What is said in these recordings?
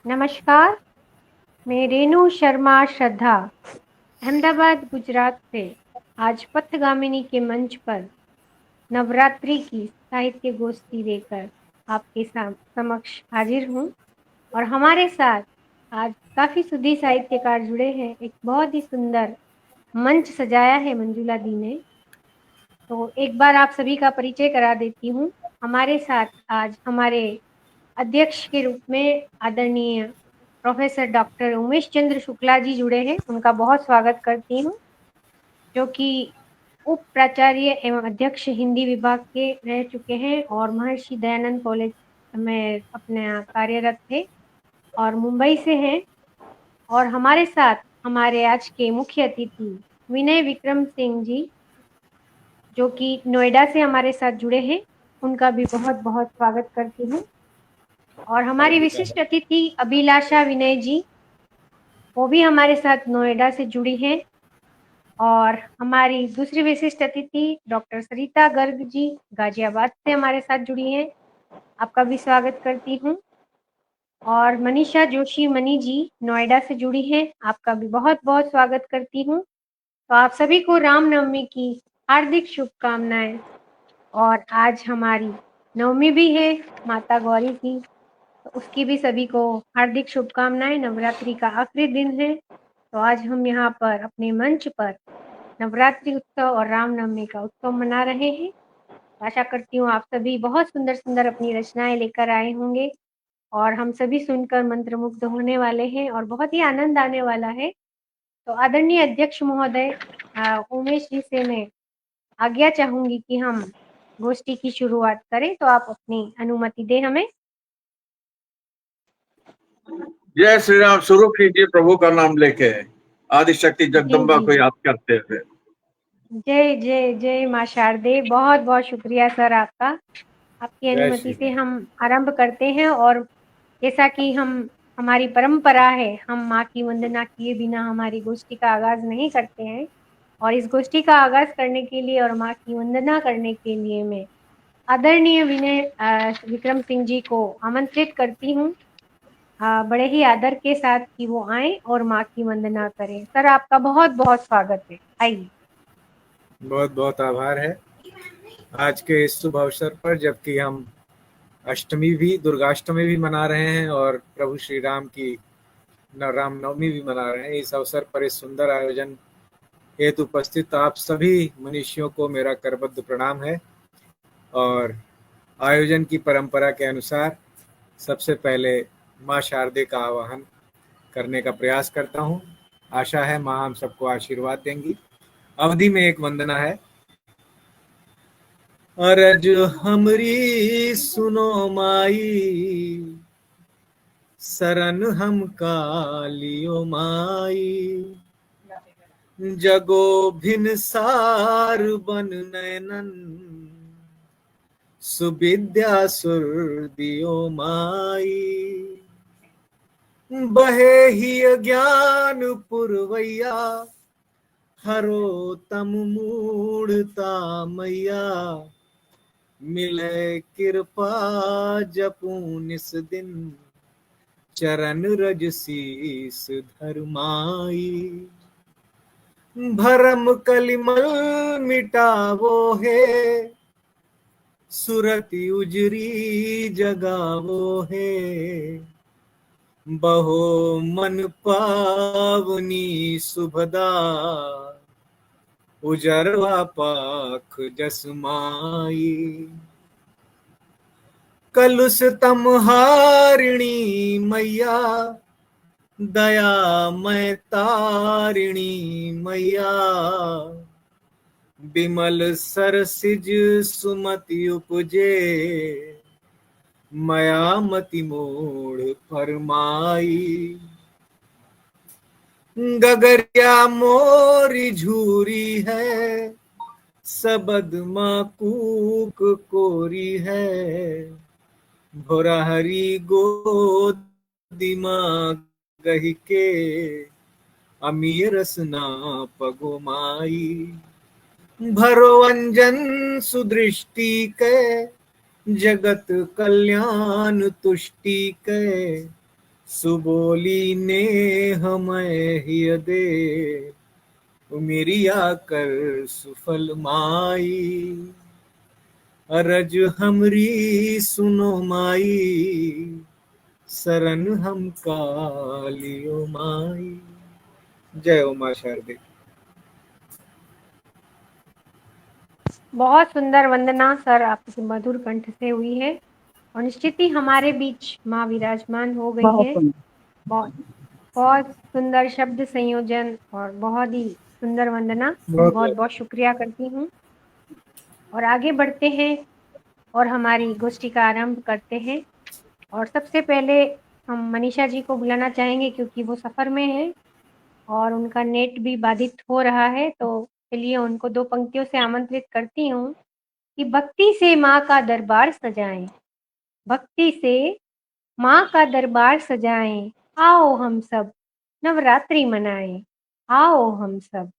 नमस्कार, मैं रेणु शर्मा श्रद्धा अहमदाबाद गुजरात से आज पथगामिनी के मंच पर नवरात्रि की साहित्य गोष्ठी लेकर आपके समक्ष हाजिर हूँ। और हमारे साथ आज काफ़ी सुधी साहित्यकार जुड़े हैं। एक बहुत ही सुंदर मंच सजाया है मंजुला दी ने। तो एक बार आप सभी का परिचय करा देती हूँ। हमारे साथ आज हमारे अध्यक्ष के रूप में आदरणीय प्रोफेसर डॉक्टर उमेश चंद्र शुक्ला जी जुड़े हैं। उनका बहुत स्वागत करती हूँ, जो कि उप प्राचार्य एवं अध्यक्ष हिंदी विभाग के रह चुके हैं और महर्षि दयानंद कॉलेज में अपने कार्यरत थे और मुंबई से हैं। और हमारे साथ हमारे आज के मुख्य अतिथि विनय विक्रम सिंह जी, जो कि नोएडा से हमारे साथ जुड़े हैं। उनका भी बहुत बहुत स्वागत करती हूँ। और हमारी विशिष्ट अतिथि अभिलाषा विनय जी, वो भी हमारे साथ नोएडा से जुड़ी हैं। और हमारी दूसरी विशिष्ट अतिथि डॉक्टर सरिता गर्ग जी गाजियाबाद से हमारे साथ जुड़ी हैं। आपका भी स्वागत करती हूँ। और मनीषा जोशी मनी जी नोएडा से जुड़ी हैं। आपका भी बहुत बहुत स्वागत करती हूँ। तो आप सभी को रामनवमी की हार्दिक शुभकामनाएं। और आज हमारी नवमी भी है माता गौरी की, तो उसकी भी सभी को हार्दिक शुभकामनाएं। नवरात्रि का आखिरी दिन है, तो आज हम यहाँ पर अपने मंच पर नवरात्रि उत्सव और रामनवमी का उत्सव मना रहे हैं। आशा करती हूँ आप सभी बहुत सुंदर सुंदर अपनी रचनाएं लेकर आए होंगे और हम सभी सुनकर मंत्रमुग्ध होने वाले हैं और बहुत ही आनंद आने वाला है। तो आदरणीय अध्यक्ष महोदय उमेश जी से मैं आज्ञा चाहूंगी कि हम गोष्ठी की शुरुआत करें, तो आप अपनी अनुमति दें हमें। जय श्री राम। शुरू कीजिए प्रभु का नाम लेके, आदिशक्ति जी जगदम्बा जी, को याद करते हुए। जय जय जय माँ शारदे। बहुत बहुत शुक्रिया सर आपका। आपकी जय श्री अनुमति से राम। हम आरंभ करते हैं। और जैसा कि हमारी परंपरा है, हम माँ की वंदना किए बिना हमारी गोष्ठी का आगाज नहीं करते हैं। और इस गोष्ठी का आगाज करने के लिए और माँ की वंदना करने के लिए मैं आदरणीय विनय विक्रम सिंह जी को आमंत्रित करती हूँ, बड़े ही आदर के साथ, कि वो आए और माँ की वंदना करें। सर आपका बहुत बहुत स्वागत है। आइए। बहुत बहुत आभार है आज के इस शुभ अवसर पर, जबकि हम अष्टमी भी, दुर्गाष्टमी भी मना रहे हैं और प्रभु श्री राम की रामनवमी भी मना रहे हैं। इस अवसर पर इस सुंदर आयोजन हेतु उपस्थित आप सभी मनुष्यों को मेरा करबद्ध प्रणाम है। और आयोजन की परंपरा के अनुसार सबसे पहले माँ शारदे का आवाहन करने का प्रयास करता हूँ। आशा है माँ हम सबको आशीर्वाद देंगी। अवधि में एक वंदना है। अरज हमरी सुनो माई, शरण हम कालियो माई, जगो भिन सार बन नैनन, सुविद्या सुर दियो माई। बहे ही ज्ञान पुरवैया, हरो तम मूढ़ता मैया, मिले कृपा जपू निस दिन, चरण रज शीस धरमाई। भरम कलिमल मिटावो है, सुरति उजरी जगावो है, बहो मन पावनी सुभदा, उजरवा पाख जसमाई। कलुष तम हारिणी मैया, दया मैं तारिणी मैया, बिमल सरसिज सुमति उपजे, मया मति मोड़ फरमाई। गगरिया मोरी झूरी है, सबद माँ कूक कोरी है, भोरहरी गोदी माँ गही के, अमीर रसना पगो माई। भरो अंजन सुदृष्टि के, जगत कल्याण तुष्टि के, सुबोली ने हमें हिय दे मेरी आकर सुफल माई, अरज हमरी सुनो माई, शरण हम कालियो माई। जय उमा शारदे। बहुत सुंदर वंदना सर आपकी मधुर कंठ से हुई है और निश्चित ही हमारे बीच माँ विराजमान हो गई बहुत है। सुंदर। बहुत बहुत सुंदर शब्द संयोजन और बहुत ही सुंदर वंदना। बहुत बहुत बहुत शुक्रिया करती हूँ और आगे बढ़ते हैं और हमारी गोष्ठी का आरंभ करते हैं। और सबसे पहले हम मनीषा जी को बुलाना चाहेंगे क्योंकि वो सफ़र में है और उनका नेट भी बाधित हो रहा है। तो चलिए उनको 2 पंक्तियों से आमंत्रित करती हूँ कि भक्ति से माँ का दरबार सजाएं, भक्ति से माँ का दरबार सजाएं, आओ हम सब नवरात्रि मनाएं, आओ हम सब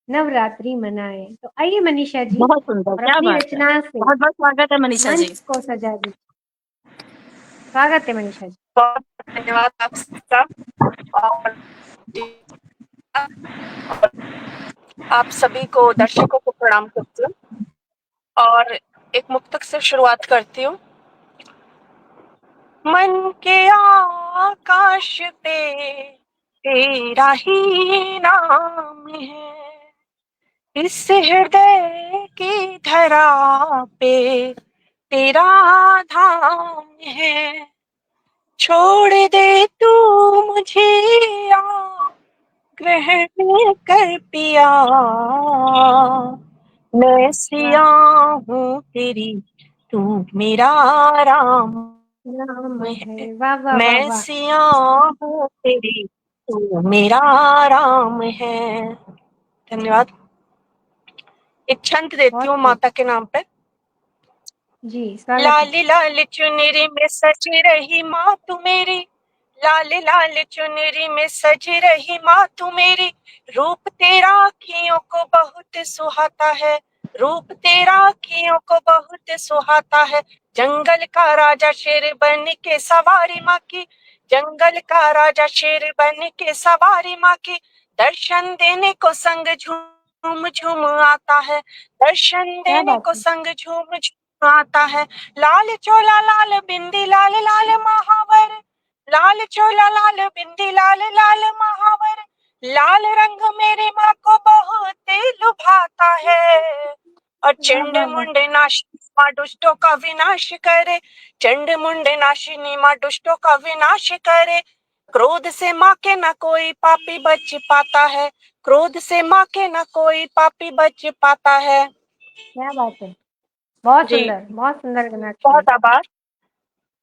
नवरात्रि मनाएं। तो आइए मनीषा जी बहुत सुंदर, और क्या अपनी बात है। रचना से बहुत बहुत स्वागत है मनीषा जी। मंच को सजा दीजिए। स्वागत है मनीषा जी। बहुत धन्यवाद आप सबका और आप सभी को दर्शकों को प्रणाम करती हूँ और एक मुक्तक से शुरुआत करती हूँ। मन के आकाश पे तेरा ही नाम है, इस हृदय की धरा पे तेरा धाम है, छोड़ दे तू मुझे या ग्रहण कर पिया, मैं सिया हूँ तेरी तू मेरा राम राम है, है। वाह वाह वाह मैं वाह। सिया हूँ तेरी तू मेरा राम है। धन्यवाद। एक छंद देती बहुत हूँ खूब माता के नाम पे। जी, स्वागत है। लाल लाल चुनरी में सजी रही माँ तू मेरी, लाल लाल चुनरी में सजी रही माँ तू मेरी, रूप तेरा आँखियों को बहुत सुहाता है, रूप तेरा आँखियों को बहुत सुहाता है, जंगल का राजा शेर बन के सवारी माँ की, जंगल का राजा शेर बन के सवारी माँ की, दर्शन देने को संग झूम झूम आता है, दर्शन क्या देने बात को है। संग झूम झूम आता है, लाल चोला लाल बिंदी लाल लाल महावर, लाल चोला लाल बिंदी लाल लाल महावर, लाल रंग मेरी माँ को बहुत लुभाता है, और वाह चंड वाह वाह। मुंड नाशिनी माँ दुष्टों का विनाश करे, चंड मुंड नाशिनी माँ दुष्टों का विनाश करे, क्रोध से माँ के न कोई पापी बच पाता है, क्रोध से माँ के न कोई पापी बच पाता है। क्या बात है। बहुत जी सुंदर गाना। बहुत आभार।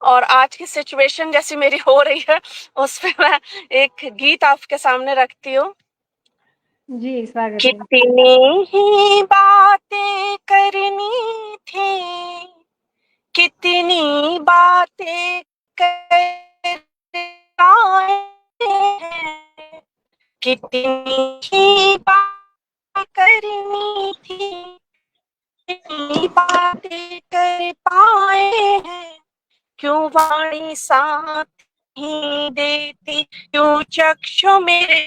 और आज की सिचुएशन जैसी मेरी हो रही है उस पे मैं एक गीत आपके सामने रखती हूँ। जी, स्वागत है। कितनी ही बातें करनी थी, कितनी बातें कर आए हैं, कितनी ही बातें करनी थी, कितनी बातें कर पाए हैं, क्यों वाणी साथ ही देती, क्यों चक्षु मेरे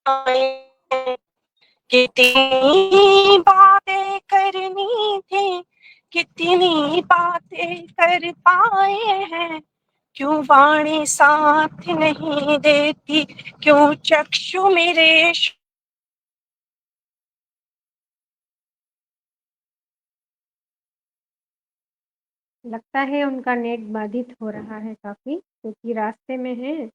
आए हैं, कितनी बातें करनी थी, कितनी बातें कर पाए हैं, क्यों वाणी साथ नहीं देती, क्यों चक्षु मेरे लगता है उनका नेट बाधित हो रहा है काफ़ी क्योंकि रास्ते में हैं।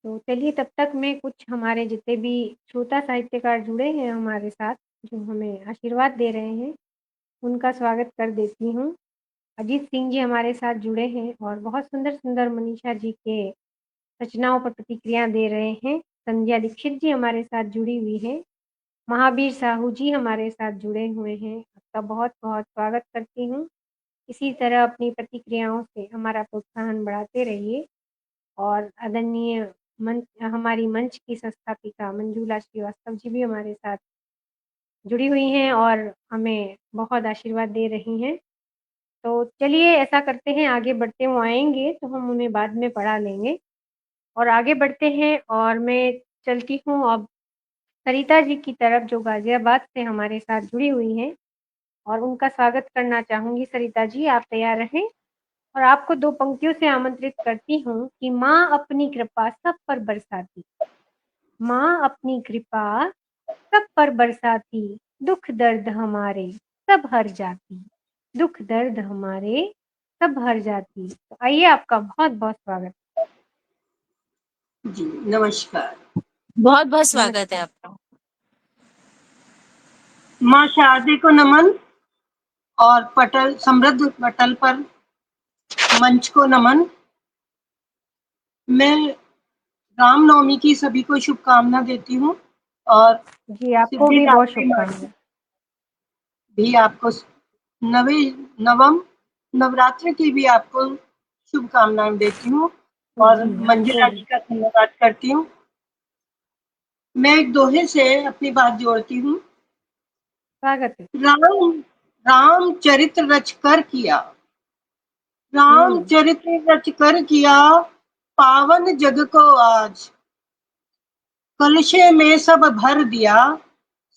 तो चलिए तब तक मैं कुछ हमारे जितने भी श्रोता साहित्यकार जुड़े हैं हमारे साथ, जो हमें आशीर्वाद दे रहे हैं, उनका स्वागत कर देती हूँ। अजीत सिंह जी हमारे साथ जुड़े हैं और बहुत सुंदर-सुंदर मनीषा जी के रचनाओं पर प्रतिक्रिया दे रहे हैं। संध्या दीक्षित जी हमारे साथ जुड़ी हुई हैं। महावीर साहू जी हमारे साथ जुड़े हुए हैं। आपका बहुत-बहुत स्वागत करती हूँ। इसी तरह अपनी प्रतिक्रियाओं से हमारा प्रोत्साहन बढ़ाते रहिए और आदरणीय हमारी मंच की संस्थापिका मंजूला श्रीवास्तव जी भी हमारे साथ जुड़ी हुई हैं और हमें बहुत आशीर्वाद दे रही हैं। तो चलिए ऐसा करते हैं, आगे बढ़ते हैं। वो आएंगे तो हम उन्हें बाद में पढ़ा लेंगे। और आगे बढ़ते हैं और मैं चलती हूँ अब सरिता जी की तरफ, जो गाजियाबाद से हमारे साथ जुड़ी हुई हैं, और उनका स्वागत करना चाहूँगी। सरिता जी, आप तैयार रहें। और आपको 2 पंक्तियों से आमंत्रित करती हूँ कि माँ अपनी कृपा सब पर बरसाती, माँ अपनी कृपा सब पर बरसाती, दुख दर्द हमारे सब हर जाती, दुख दर्द हमारे सब हर जाती। तो आइए, आपका बहुत बहुत स्वागत। जी नमस्कार। बहुत बहुत स्वागत है आपका। माँ शारदे को नमन और पटल समृद्ध पटल पर मंच को नमन। मैं रामनवमी की सभी को शुभकामना देती हूँ और जी, आपको भी बहुत सिद्धिदात्री माँ शुभकामनाएं। भी आपको नवम नवरात्र की भी आपको शुभकामनाएं देती हूँ और जी, आपको मंजुला भी जी का धन्यवाद करती हूँ। मैं एक दोहे से अपनी बात जोड़ती हूँ। स्वागत है। राम रामचरित रच कर किया, रामचरित रच कर किया, पावन जग को आज, कलशे में सब भर दिया,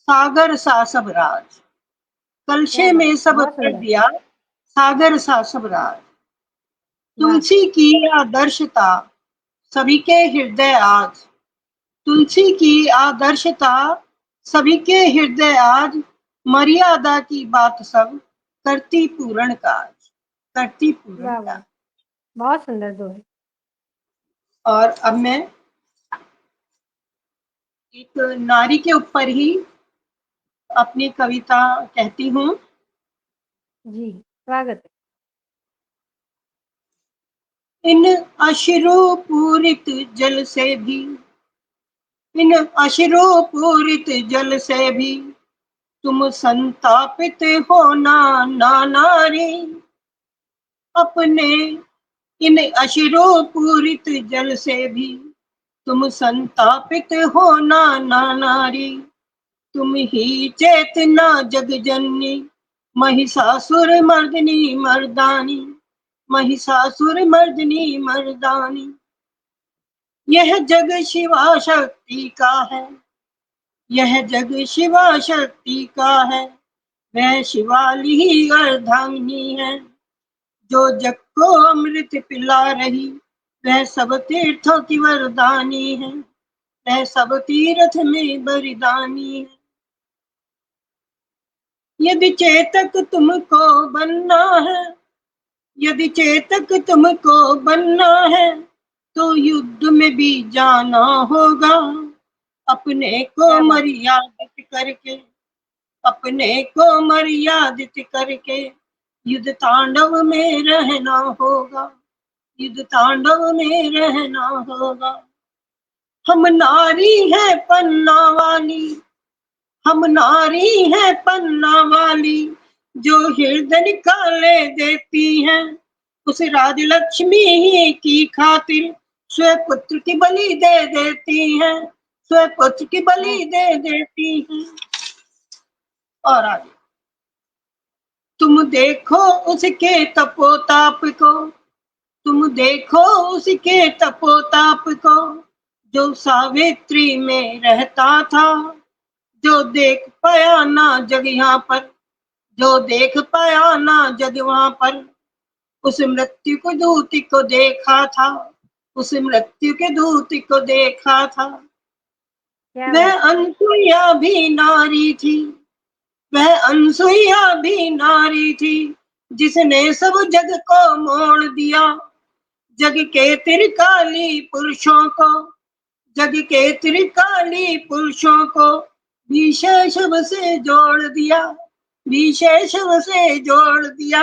सागर सा सब राज। क्या कलशे बात, में सब बहुत भर सुंदर। दिया, सागर सा सब राज। वाह, तुलसी की आदर्शता सभी के हृदय आज, तुलसी की आदर्शता सभी के हृदय आज, मर्यादा की बात सब करती पूर्ण काज, करती पूर्ण वाह, काज। वाह, बहुत सुंदर दोहे। और अब मैं एक नारी के ऊपर ही अपनी कविता कहती हूँ। जी, स्वागत है। इन अश्रु पूरित जल से भी, इन अश्रु पूरित जल से भी तुम संतापित हो ना नारी। अपने इन अश्रु पूरित जल से भी तुम संतापित हो ना नारी। तुम ही चेतना जग जननी, महिषासुर मर्दिनी मर्दानी, महिषासुर मर्दिनी मर्दानी। यह जग शिवा शक्ति का है, यह जग शिवा शक्ति का है, वह शिवाली ही अर्धांगिनी है। जो जग को अमृत पिला रही, वह सब तीर्थों की वरदानी है, वह सब तीर्थ में बरदानी है। यदि चेतक तुमको बनना है, यदि चेतक तुमको बनना है, तो युद्ध में भी जाना होगा। अपने को क्या बात, मर्यादित करके, अपने को मर्यादित करके युद्ध तांडव में रहना होगा, युद्ध तांडव में रहना होगा। हम नारी है पन्ना वाली, हम नारी है पन्ना वाली, जो हृदय निकाले देती हैं, उस राजलक्ष्मी की खातिर स्वपुत्र की बलि दे देती हैं, स्वपुत्र की बलि दे देती हैं। और आगे, तुम देखो उसके तपोताप को, तुम देखो उसके तपोताप को, जो सावित्री में रहता था, जो देख पाया ना जग यहाँ पर, जो देख पाया ना जग वहाँ पर। उस मृत्यु को दूती को देखा था, उस मृत्यु के दूती को देखा था। क्या वह बात, अनसुईया भी नारी थी, वह अनसुईया भी नारी थी, जिसने सब जग को मोड़ दिया। जग के त्रिकाली पुरुषों को, जग के त्रिकाली पुरुषों को विशेष से जोड़ दिया, विशेष से जोड़ दिया।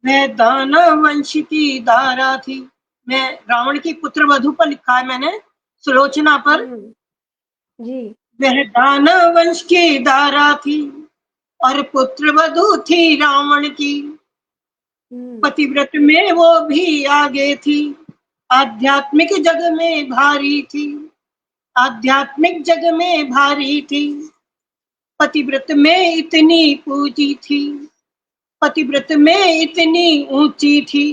वह दानव वंश की दारा थी। मैं रावण की पुत्र वधू पर लिखा है मैंने, सुलोचना पर। जी, वह दानव वंश की दारा थी और पुत्र वधू थी रावण की। पतिव्रत में वो भी आगे थी, आध्यात्मिक जग में भारी थी, आध्यात्मिक जग में भारी थी। पतिव्रत में इतनी पूजी थी, पतिव्रत में इतनी ऊंची थी,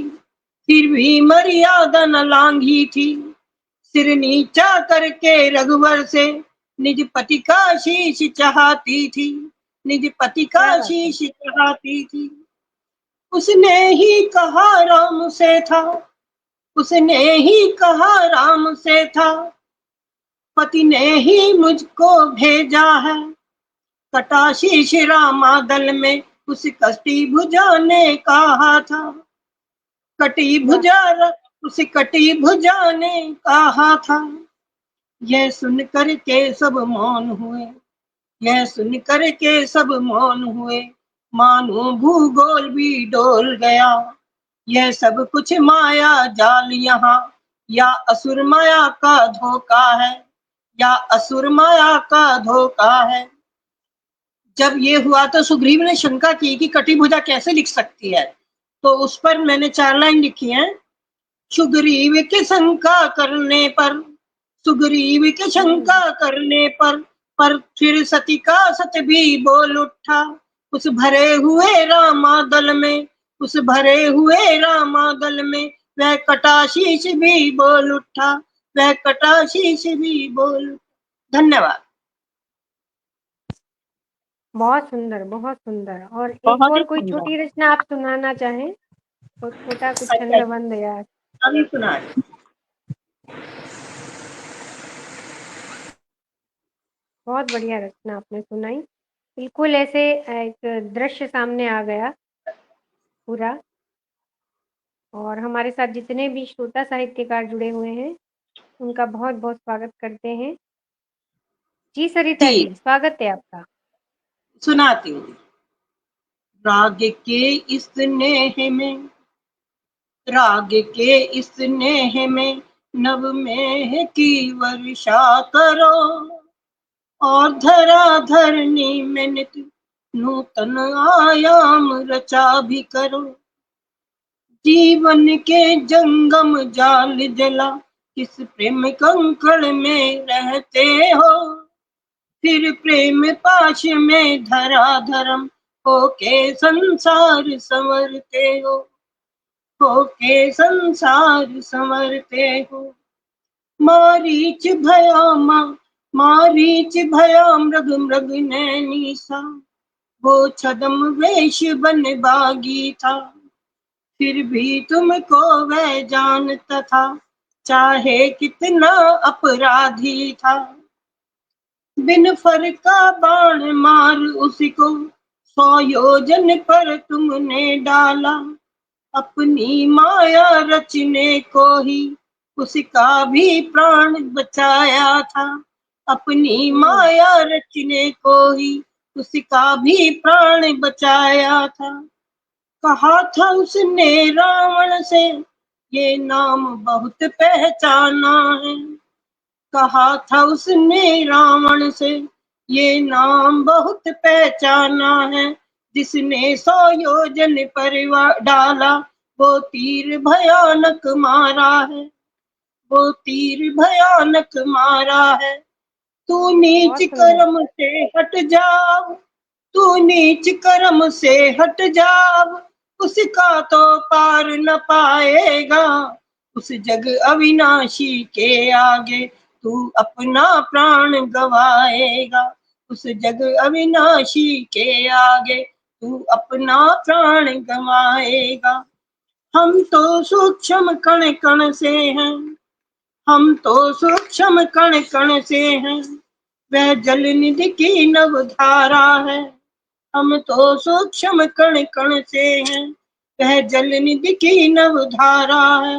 फिर भी मर्यादा न लांघी थी। सिर नीचा करके रघुवर से निज पति का शीश चाहती थी, निज पति का क्या बात है। शीश चाहती थी। उसने ही कहा राम से था, उसने ही कहा राम से था, पति ने ही मुझको भेजा है। कटा शीश रामादल में उस कटी भुजा ने कहा था, कटी भुजा उस कटी भुजा ने कहा था। यह सुन कर के सब मौन हुए, यह सुन कर के सब मौन हुए, मानो भूगोल भी डोल गया। यह सब कुछ माया जाल यहाँ, या असुर माया का धोखा है, या असुर माया का धोखा है। जब ये हुआ तो सुग्रीव ने शंका की कि कटी भुजा कैसे लिख सकती है, तो उस पर मैंने 4 लाइन लिखी हैं। सुग्रीव की शंका करने पर, सुग्रीव की शंका करने पर फिर सती का सत भी बोल उठा। उस भरे हुए रामादल में, उस भरे हुए रामादल में वह कटाशीष भी बोल उठा, वह कटाशीष भी बोल। धन्यवाद। बहुत सुंदर, बहुत सुंदर। और एक बहुत ही और कोई सुंदर। छोटी रचना आप सुनाना चाहें तो छोटा कुछ अच्छा, छंदबंद या अभी सुना। बहुत बढ़िया रचना आपने सुनाई। बिल्कुल ऐसे एक दृश्य सामने आ गया पूरा। और हमारे साथ जितने भी श्रोता साहित्यकार जुड़े हुए हैं उनका बहुत बहुत स्वागत करते हैं। जी सरिता जी, स्वागत है आपका। सुनाती हूँ। राग के इस स्नेह में, राग के इस स्नेह में नव में की वर्षा करो, और धरा धरनी में नित नूतन आयाम रचा भी करो। जीवन के जंगम जाल जला किस प्रेम कंकड़ में रहते हो, फिर प्रेम पाश में धरा धर्म होके संसार संवरते हो, होके संसार संवरते हो। मारीच भया मारीच भया मृग मृग नैनी सा, वो छदम वेश बन बागी था, फिर भी तुमको वह जानता था, चाहे कितना अपराधी था। बिन फर का बाण मार उसको 100 योजन पर तुमने डाला, अपनी माया रचने को ही उसका भी प्राण बचाया था, अपनी माया रचने को ही उसका भी प्राण बचाया था। कहा था उसने रावण से ये नाम बहुत पहचाना है, कहा था उसने रावण से ये नाम बहुत पहचाना है। जिसने 100 योजन पर डाला वो तीर भयानक मारा है, वो तीर भयानक मारा है। तू नीच कर्म से हट जाओ, तू नीच कर्म से हट जाओ, उसका तो पार न पाएगा। उस जग अविनाशी के आगे तू अपना प्राण गवाएगा, उस जग अविनाशी के आगे तू अपना प्राण गवाएगा। हम तो सूक्ष्म कण कण से हैं, हम तो सूक्ष्म कण कण से हैं, वह जल निधि की नव धारा है। हम तो सूक्ष्म कण कण से हैं, वह जल निधि की नव धारा है।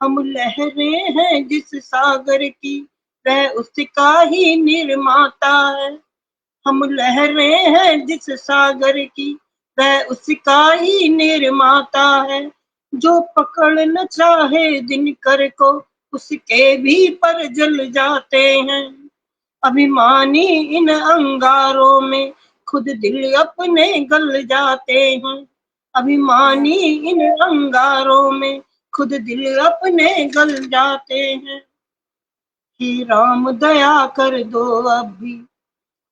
हम लहरें हैं जिस सागर की, वह उसका ही निर्माता है। हम लहरें हैं जिस सागर की, वह उसका ही निर्माता है। जो पकड़ न चाहे दिनकर को, उसके भी पर जल जाते हैं। अभिमानी इन अंगारों में खुद दिल अपने गल जाते हैं, अभिमानी इन अंगारों में खुद दिल अपने गल जाते हैं। हे राम दया कर दो अब भी,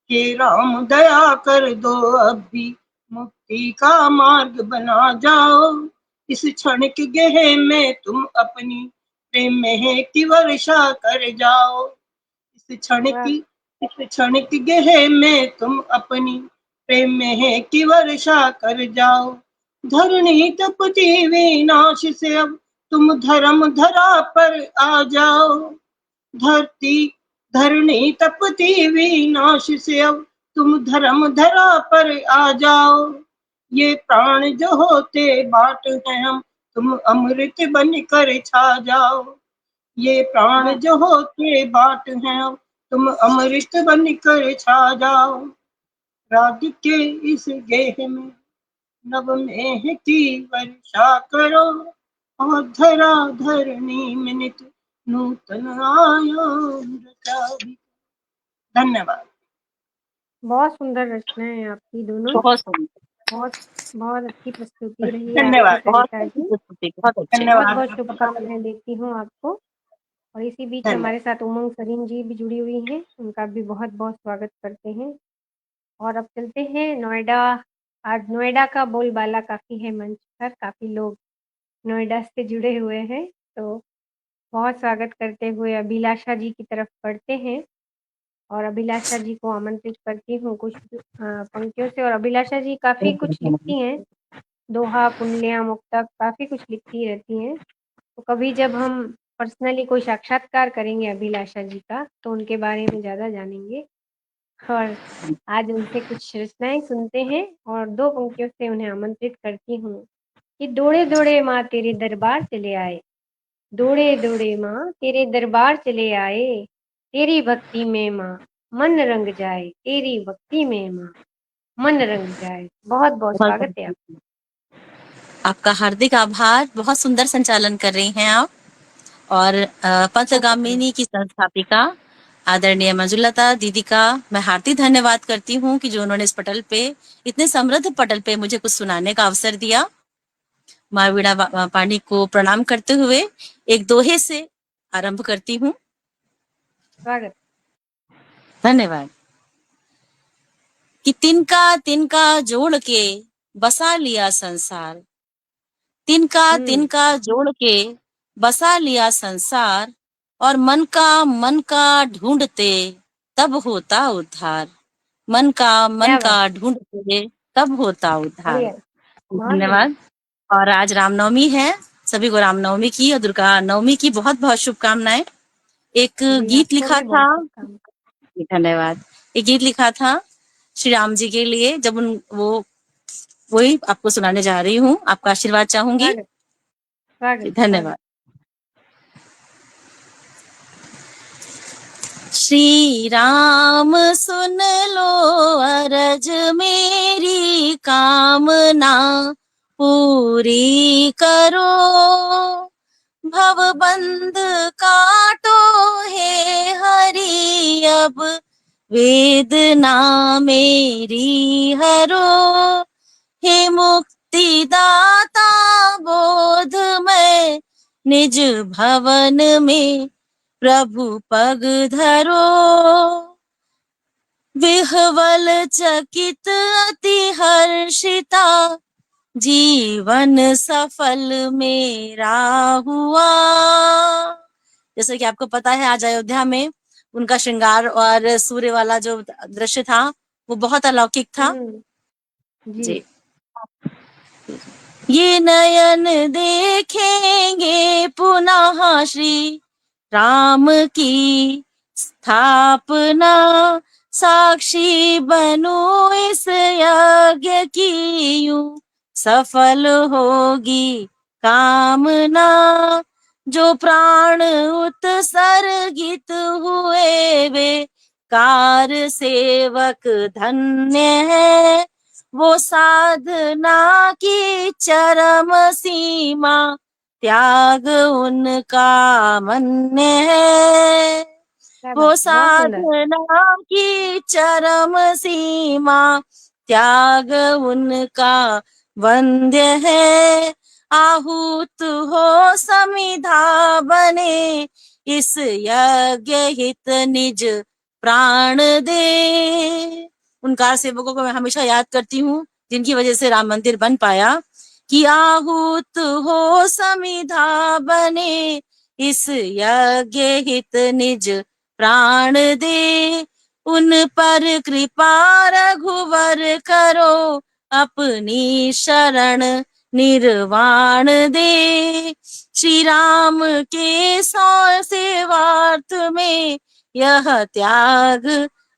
हे राम दया कर दो अब भी, मुक्ति मुक्ति का मार्ग बना जाओ। इस क्षण के गेहे में तुम अपनी प्रेम में की वर्षा कर जाओ। इस क्षण की गेहे में तुम अपनी प्रेम में की वर्षा कर जाओ। धरणी तपती विनाश से अब तुम धर्म धरा पर आ जाओ। धरणी तपती विनाश से अब तुम धर्म धरा पर आ जाओ। ये प्राण जो होते बाट हैं हम, तुम अमृत बन कर छा जाओ। ये प्राण जो होते बाट हैं हम, तुम अमृत बन कर छा जाओ। राग के इस गेह में नव मेह की वर्षा करो, और धरा धरणी में नित नूतन आयाम रचा भी। धन्यवाद। बहुत सुंदर रचना है आपकी दोनों। बहुत सुंदर, बहुत बहुत अच्छी प्रस्तुति रही धन्यवाद। आपकी बहुत सरिता जी। प्रस्तुति, बहुत अच्छे। बहुत धन्यवाद। बहुत शुभकामनाएं देती हूँ आपको। और इसी बीच धन्यवाद। हमारे साथ उमंग सरीन जी भी जुड़ी हुई हैं, उनका भी बहुत बहुत स्वागत करते हैं। और अब चलते हैं नोएडा। आज नोएडा का बोलबाला काफ़ी है मंच पर, काफ़ी लोग नोएडा से जुड़े हुए हैं, तो बहुत स्वागत करते हुए अभिलाषा जी की तरफ बढ़ते हैं और अभिलाषा जी को आमंत्रित करती हूँ कुछ पंक्तियों से। और अभिलाषा जी काफ़ी कुछ लिखती हैं, दोहा, कुंडलियाँ, मुक्तक, काफ़ी कुछ लिखती रहती हैं। तो कभी जब हम पर्सनली कोई साक्षात्कार करेंगे अभिलाषा जी का, तो उनके बारे में ज़्यादा जानेंगे। और आज उनसे कुछ रचनाएं सुनते हैं और दो पंक्तियों से उन्हें आमंत्रित करती हूँ कि दौड़े दौड़े माँ तेरे दरबार चले आए, दौड़े दौड़े माँ तेरे दरबार चले आए, तेरी भक्ति में माँ मन रंग जाए, तेरी भक्ति में माँ मन रंग जाए। बहुत बहुत स्वागत है आपका हार्दिक आभार। बहुत सुंदर संचालन कर रही हैं आप। और पथगामिनी की संस्थापिका आदरणीय मंजुलता दीदी का मैं हार्दिक धन्यवाद करती हूँ कि जो उन्होंने इस पटल पे, इतने समृद्ध पटल पे मुझे कुछ सुनाने का अवसर दिया। माँ वीणा पाणी को प्रणाम करते हुए एक दोहे से आरंभ करती हूँ। स्वागत। धन्यवाद। कि तिनका तिनका जोड़ के बसा लिया संसार, तिनका जोड़ के बसा लिया संसार, और मन का ढूंढते तब होता उद्धार, मन का ढूंढते तब होता उद्धार। धन्यवाद। और आज रामनवमी है, सभी को रामनवमी की और दुर्गा नवमी की बहुत बहुत शुभकामनाएं। एक गीत लिखा था, धन्यवाद, एक गीत लिखा था श्री राम जी के लिए, जब वही आपको सुनाने जा रही हूँ। आपका आशीर्वाद चाहूंगी। धन्यवाद। श्री राम सुन लो अरज मेरी, कामना पूरी करो, भवबंध काटो हे हरि, अब वेदना मेरी हरो, हे मुक्ति दाता बोधमय, निज भवन में प्रभु पग धरो, विह्वल चकित अति हर्षिता, जीवन सफल मेरा हुआ। जैसे कि आपको पता है, आज अयोध्या में उनका श्रृंगार और सूर्य वाला जो दृश्य था वो बहुत अलौकिक था। जी। ये नयन देखेंगे पुनः श्री राम की स्थापना, साक्षी बनो इस यज्ञ की, यूं सफल होगी कामना, जो प्राण उत्सर्गित हुए वे कार सेवक धन्य है, वो साधना की चरम सीमा, त्याग उनका मन्य है, वो साधना की चरम सीमा, त्याग उनका वंद्य है, आहूत हो समिधा बने, इस यज्ञ हित निज प्राण दे। उन कार सेवकों को मैं हमेशा याद करती हूँ जिनकी वजह से राम मंदिर बन पाया, कि आहूत हो समिधा बने, इस यज्ञ हित निज प्राण दे। उन पर कृपा रघुवर करो, अपनी शरण निर्वाण दे। श्री राम के सौ सेवार्थ में यह त्याग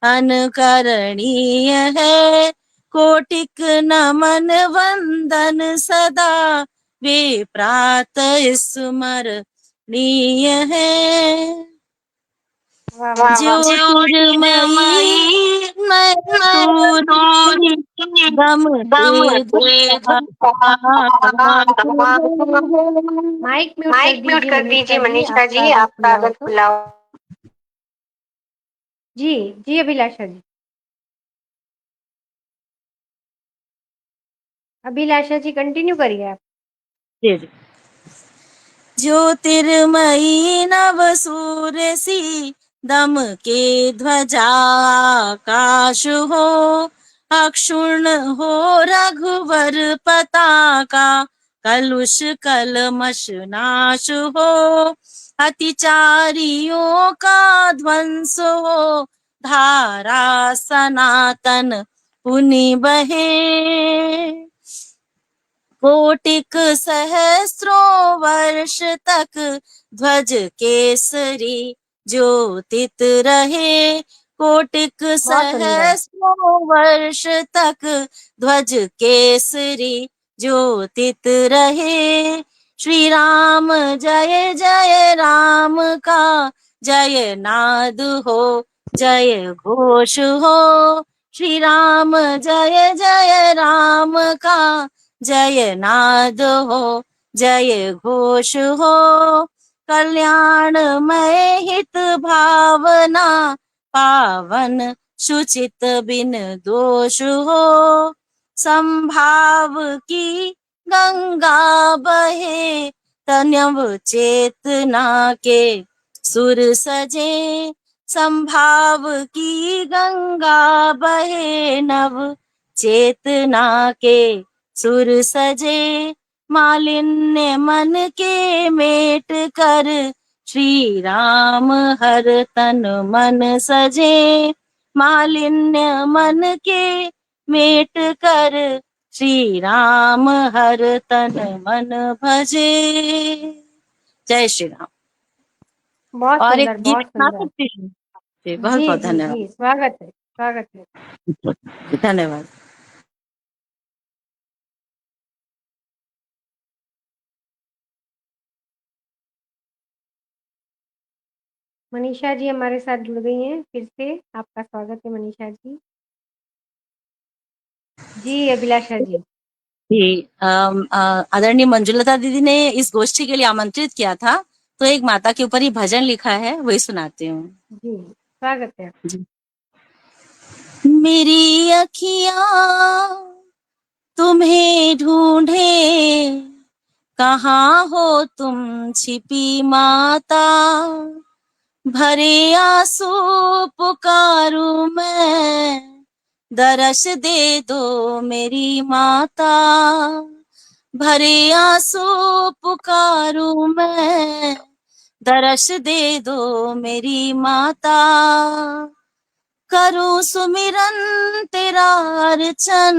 अनुकरणीय है। कोटिक नमन वंदन सदा, वे प्रातः स्मरणीय है। ज्योतिर्मयी मयूरी दम के ध्वजा, माइक म्यूट कर माइक म्यूट दीजिए कर दीजिए मनीषा मनीषा जी, जी, आपका अगर आपका खुला हो अगर तो। खुला हो। जी जी अभिलाषा जी, अभिलाषा जी कंटिन्यू करिए आप। ज्योतिर्मयी नव सूर्य सी, दम के ध्वजा आकाश हो। अक्षुण्ण हो रघुवर पताका, कलुष कलमश नाश हो। अतिचारियों का ध्वंस हो, धारा सनातन पुनि बहे। कोटिक सहस्रों वर्ष तक ध्वज केसरी ज्योतित रहे। कोटिक बहुत सुंदर। सहस्रों वर्ष तक ध्वज केसरी ज्योतित रहे। श्री राम जय जय राम का जय नाद हो, जय घोष हो। श्री राम जय जय राम का जय नाद हो, जय घोष हो। कल्याणमय हित भावना, पावन सुचित बिन दोष हो। संभाव की गंगा बहे, तनव चेतना के सुर सजे। संभाव की गंगा बहे, नव चेतना के सुर सजे। मालिन्य मन के मेट कर, श्री राम हर तन मन सजे। मालिन्य मन के मेट कर, श्री राम हर तन मन भजे। जय श्री राम। बहुत और एक सुंदर, गीत बहुत सुना सुंदर। सकती हूँ? जी, बहुत जी बहुत जी धन्यवाद। जी, स्वागत है, स्वागत है। धन्यवाद। मनीषा जी हमारे साथ जुड़ गई हैं फिर से, आपका स्वागत है मनीषा जी। जी अभिलाषा जी। जी, आदरणीय मंजुलता दीदी ने इस गोष्ठी के लिए आमंत्रित किया था, तो एक माता के ऊपर ही भजन लिखा है, वही सुनाती हूँ। जी स्वागत है। जी। मेरी अखियां तुम्हें ढूंढे, कहाँ हो तुम छिपी माता। भरे आंसू पुकारूं मैं, दरस दे दो मेरी माता। भरे आंसू पुकारूं मैं, दरस दे दो मेरी माता। करूं सुमिरन तेरा अर्चन,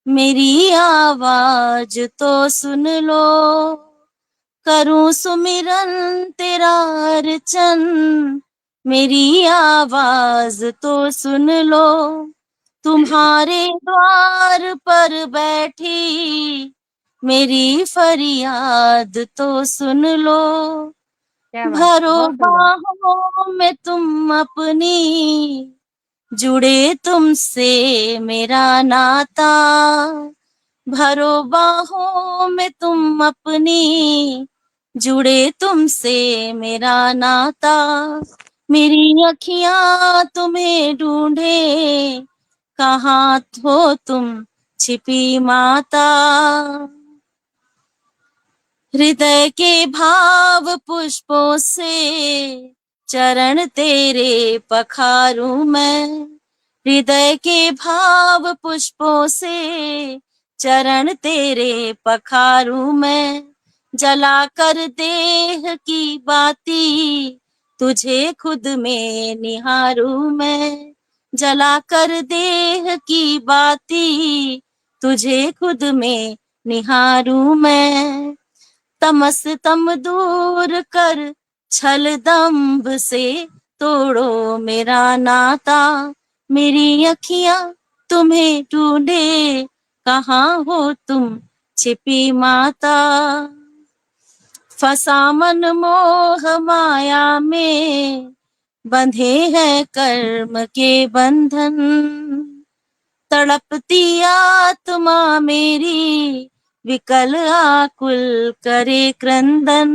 मेरी आवाज तो सुन लो। करूं सुमिरन तेरा अर्चन, मेरी आवाज तो सुन लो। तुम्हारे द्वार पर बैठी, मेरी फरियाद तो सुन लो। क्या बात है, भरो बहुत सुंदर। बाहों में तुम अपनी, जुड़े तुमसे मेरा नाता। भरो बाहों में तुम अपनी, जुड़े तुमसे मेरा नाता। मेरी अखियां तुम्हें ढूंढे, कहाँ हो तुम छिपी माता। हृदय के भाव पुष्पों से, चरण तेरे पखारूं मैं। हृदय के भाव पुष्पों से चरण तेरे पखारूं मैं, जला कर देह की बाती तुझे खुद में निहारूं मैं, जला कर देह की बाती तुझे खुद में निहारूं मैं। तमस तम दूर कर छल दंभ से तोड़ो मेरा नाता, मेरी अखियां तुम्हें ढूंढे कहाँ हो तुम छिपी माता। फंसा मन मोह माया में बंधे हैं कर्म के बंधन, तड़पती आत्मा मेरी विकल आकुल करे क्रंदन।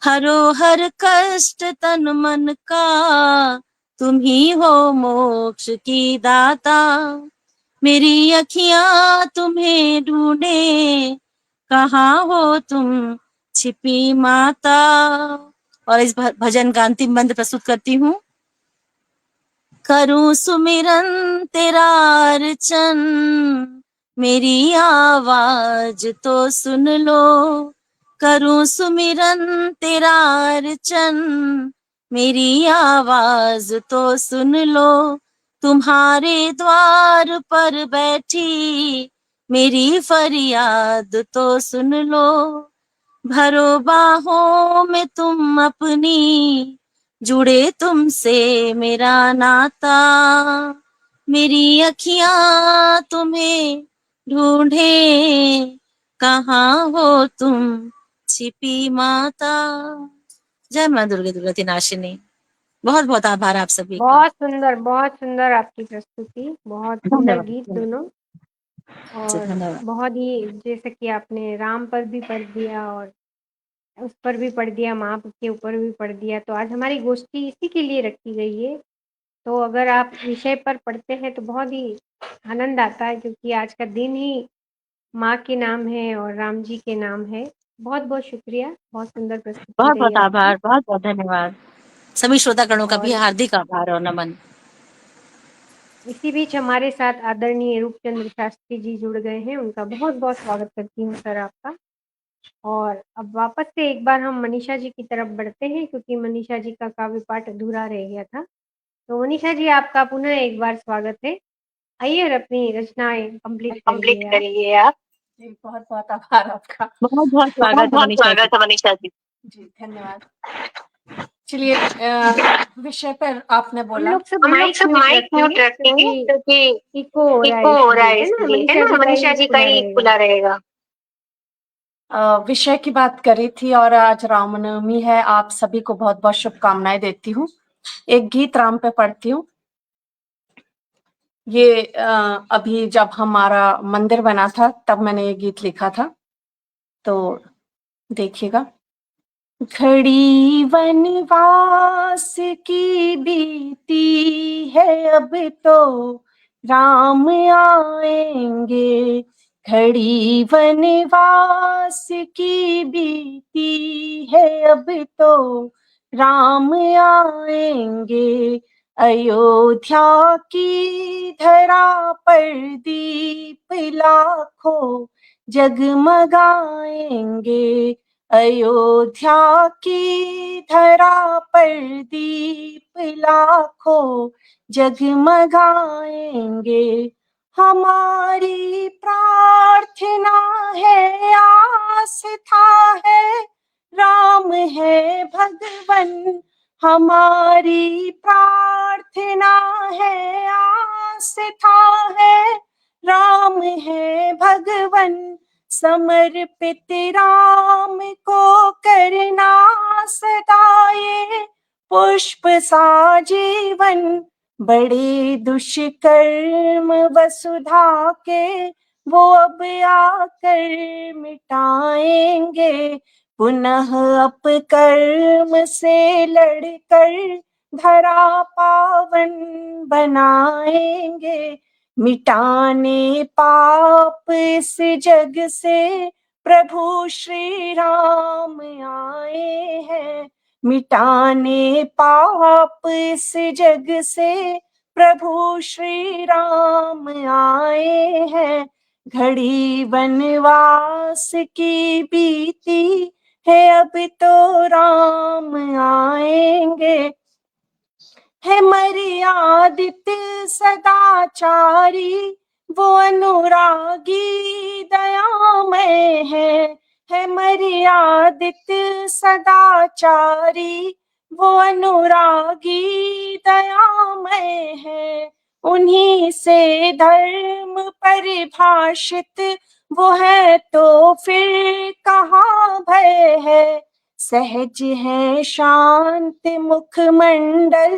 हरो हर कष्ट तन मन का तुम ही हो मोक्ष की दाता, मेरी अखियां तुम्हें ढूंढे कहाँ हो तुम छिपी माता। और इस भजन का अंतिम बंद प्रस्तुत करती हूँ। करूं सुमिरन तेरा अर्चन, मेरी आवाज तो सुन लो, करूं सुमिरन तेरा अर्चन, मेरी आवाज तो सुन लो। तुम्हारे द्वार पर बैठी मेरी फरियाद तो सुन लो, भरो बाहों में तुम अपनी, जुड़े तुमसे मेरा नाता, मेरी अखियां तुम्हें ढूंढे कहाँ हो तुम छिपी माता। जय मां दुर्गे दुर्गति नाशिनी। बहुत बहुत आभार आप सभी का। बहुत सुंदर आपकी प्रस्तुति, बहुत सुंदर गीत दोनों। और धन्यवाद। बहुत ही, जैसे कि आपने राम पर भी पढ़ दिया और उस पर भी पढ़ दिया, माँ के ऊपर भी पढ़ दिया, तो आज हमारी गोष्ठी इसी के लिए रखी गई है। तो अगर आप विषय पर पढ़ते हैं तो बहुत ही आनंद आता है, क्योंकि आज का दिन ही माँ के नाम है और राम जी के नाम है। बहुत बहुत शुक्रिया, बहुत सुंदर प्रस्तुति बहुत रही बहुत आपकी। आभार, बहुत बहुत धन्यवाद। सभी श्रोतागणों का भी और हार्दिक आभार और नमन। इसी बीच हमारे साथ आदरणीय रूपचंद्र शास्त्री जी जुड़ गए हैं, उनका बहुत बहुत स्वागत करती हूँ सर आपका। और अब वापस से एक बार हम मनीषा जी की तरफ बढ़ते हैं, क्योंकि मनीषा जी का काव्य पाठ अधूरा रह गया था। तो मनीषा जी, आपका पुनः एक बार स्वागत है। आइए और अपनी रचनाएं कंप्लीट करिए आप। जी, बहुत बहुत आभार आपका। बहुत बहुत स्वागत है मनीषा जी। मनीषा जी। जी, धन्यवाद। चलिए, विषय पर आपने हम बोला। लोग सब माइक म्यूट रखेंगे, क्योंकि इको हो रहा है हो रहा है इसलिए, है ना? इसलिए, है ना? मनीषा जी का ही खुला रहेगा। विषय की बात करी थी और आज रामनवमी है। आप सभी को बहुत बहुत शुभकामनाएं देती हूँ। एक गीत राम पे पढ़ती हूँ। ये अभी जब हमारा मंदिर बना था तब मैंने ये गीत लिखा था, तो देखिएगा। घड़ी वनवास की बीती है, अब तो राम आएंगे। घड़ी वनवास की बीती है, अब तो राम आएंगे। अयोध्या की धरा पर दीप लाखों जगमगाएंगे। अयोध्या की धरा पर दीप लाखों जगमगाएंगे। हमारी प्रार्थना है, आस्था है, राम है भगवन। हमारी प्रार्थना है, आस्था है, राम है भगवन। समर्पित राम को करना सदा ये पुष्प सा जीवन। बड़े दुष्कर्म वसुधा के वो अब आकर मिटाएंगे। पुनः अपकर्म से लड़कर धरा पावन बनाएंगे। मिटाने पाप इस जग से प्रभु श्री राम आए हैं। मिटाने पाप इस जग से प्रभु श्री राम आए हैं। घड़ी वनवास की बीती है, अब तो राम आएंगे। है मर्यादित सदाचारी, वो अनुरागी दयामय है मर्यादित सदाचारी, वो अनुरागी दयामय है। उन्हीं से धर्म परिभाषित वो है, तो फिर कहाँ भय है। सहज है शांत मुखमंडल,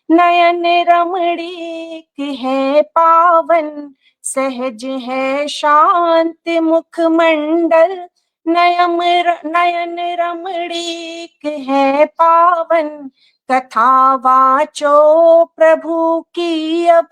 नयन रमणीक है पावन। सहज है शांत मुखमंडल, नयन रमणीक है पावन। कथा वाचो प्रभु की, अब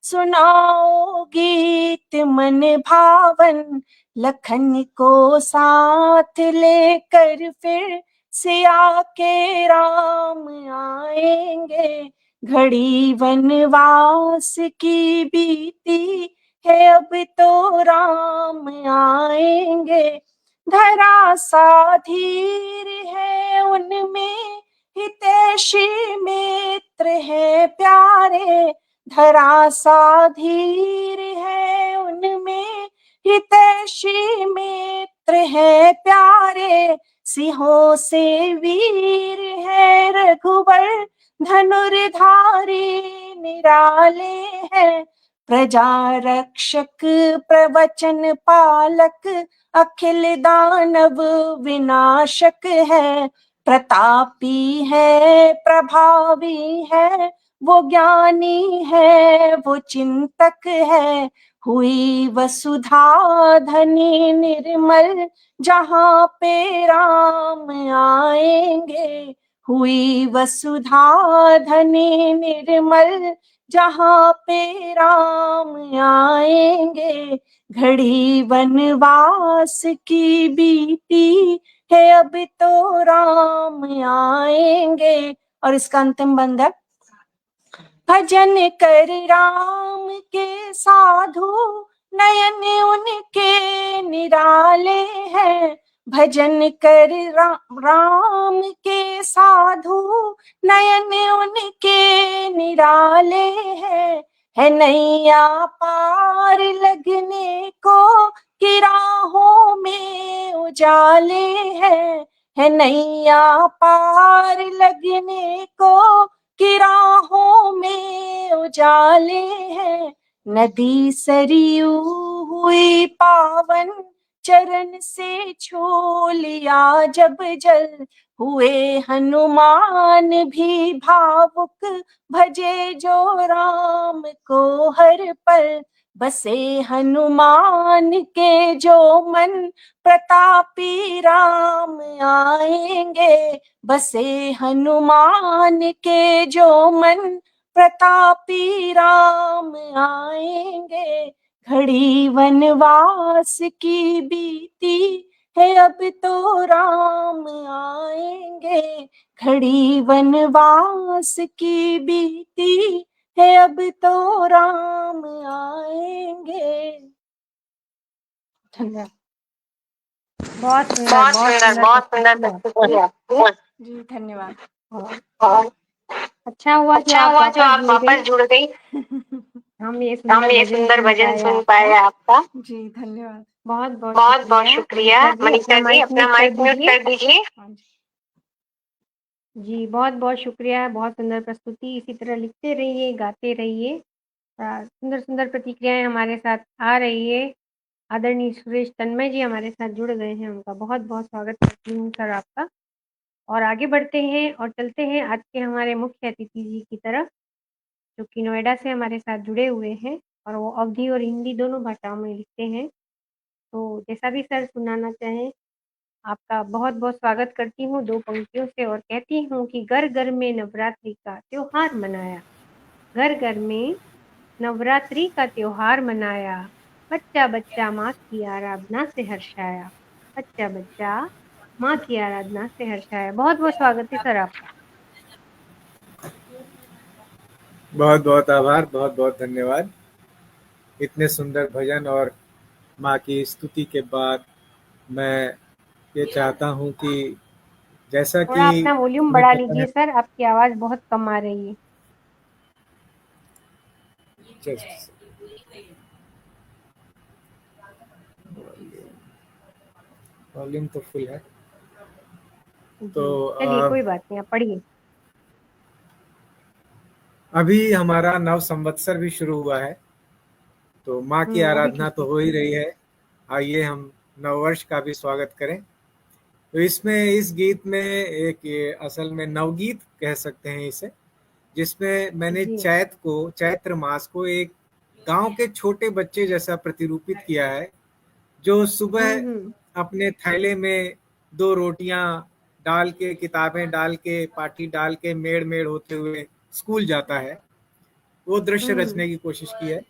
सुनाओ गीत मन भावन। लखन को साथ लेकर फिर सिया के राम आएंगे। घड़ी वनवास की बीती है, अब तो राम आएंगे। धरा सा धीर है उनमें, हितैषी मित्र है प्यारे। धरा सा धीर है उनमें, हितैषी मित्र है प्यारे। सिंहों से वीर है रघुवर, धनुर्धारी निराले हैं। प्रजा रक्षक प्रवचन पालक, अखिल दानव विनाशक है। प्रतापी है प्रभावी है, वो ज्ञानी है वो चिंतक है। हुई वसुधा धनी निर्मल, जहाँ पे राम आएंगे। हुई वसुधा धनी निर्मल, जहाँ पे राम आएंगे। घड़ी वनवास की बीती है, अब तो राम आएंगे। और इसका अंतिम बंद है। भजन कर राम के साधु, नयन उनके निराले हैं। भजन कर राम के साधु, नयन उनके निराले हैं। है नैया पार लगने को, कि राहों में उजाले हैं। है नैया पार लगने को, कि राहों में उजाले हैं। नदी सरयू हुई पावन, चरण से छू लिया जब जल। हुए हनुमान भी भावुक, भजे जो राम को हर पल। बसे हनुमान के जो मन, प्रतापी राम आएंगे। बसे हनुमान के जो मन, प्रतापी राम आएंगे। घड़ी वनवास की बीती है, अब तो राम आएंगे। घड़ी वनवास की बीती है, अब तो राम आएंगे। धन्यवाद। बहुत सुंदर प्रस्तुति आपकी। जी धन्यवाद। अच्छा हुआ जो आप वापस जुड़ गई। हम ये सुंदर भजन सुन पाए आपका। जी धन्यवाद। बहुत बहुत शुक्रिया। मनीषा जी अपना माइक म्यूट कर दीजिए। जी बहुत शुक्रिया। बहुत सुंदर प्रस्तुति। इसी तरह लिखते रहिए, गाते रहिए। सुंदर सुंदर प्रतिक्रियाएं हमारे साथ आ रही है। आदरणीय सुरेश तन्मय जी हमारे साथ जुड़ गए हैं, उनका बहुत स्वागत करती हूँ सर आपका। और आगे बढ़ते हैं और चलते हैं आज के हमारे मुख्य अतिथि जी की तरफ, जो कि नोएडा से हमारे साथ जुड़े हुए हैं और वो अवधी और हिंदी दोनों भाषाओं में लिखते हैं। तो जैसा भी सर सुनाना चाहें, आपका बहुत स्वागत करती हूँ 2 पंक्तियों से और कहती हूँ कि घर घर में नवरात्रि का त्योहार मनाया। घर घर में नवरात्रि का त्योहार मनाया। बच्चा बच्चा माँ की आराधना से हर्षाया। बच्चा बच्चा माँ की आराधना से हर्षाया। बहुत स्वागत है सर आपका। बहुत बहुत आभार, बहुत बहुत धन्यवाद। इतने सुंदर भजन और माँ की स्तुति के बाद मैं ये चाहता हूँ कि जैसा थोड़ा कि अपना वॉल्यूम तुम्हें बढ़ा पता है, लीजिए सर, आपकी आवाज बहुत कम आ रही है। वॉल्यूम तो फुल है। तो जी चलिए, कोई बात नहीं, आप पढ़िए। अभी हमारा नव संवत्सर भी शुरू हुआ है, तो माँ की वो भी आराधना ठीक तो है। हो ही रही है। आइए हम नववर्ष का भी स्वागत करें। तो इसमें इस गीत में एक ये असल में नवगीत कह सकते हैं इसे, जिसमें मैंने जी। चैत्र मास को एक गांव के छोटे बच्चे जैसा प्रतिरूपित किया है, जो सुबह हम्म। अपने थैले में 2 रोटियां डाल के, किताबें डाल के, पाटी डाल के मेड़ मेड़ होते हुए स्कूल जाता है। वो दृश्य रचने की कोशिश की है कि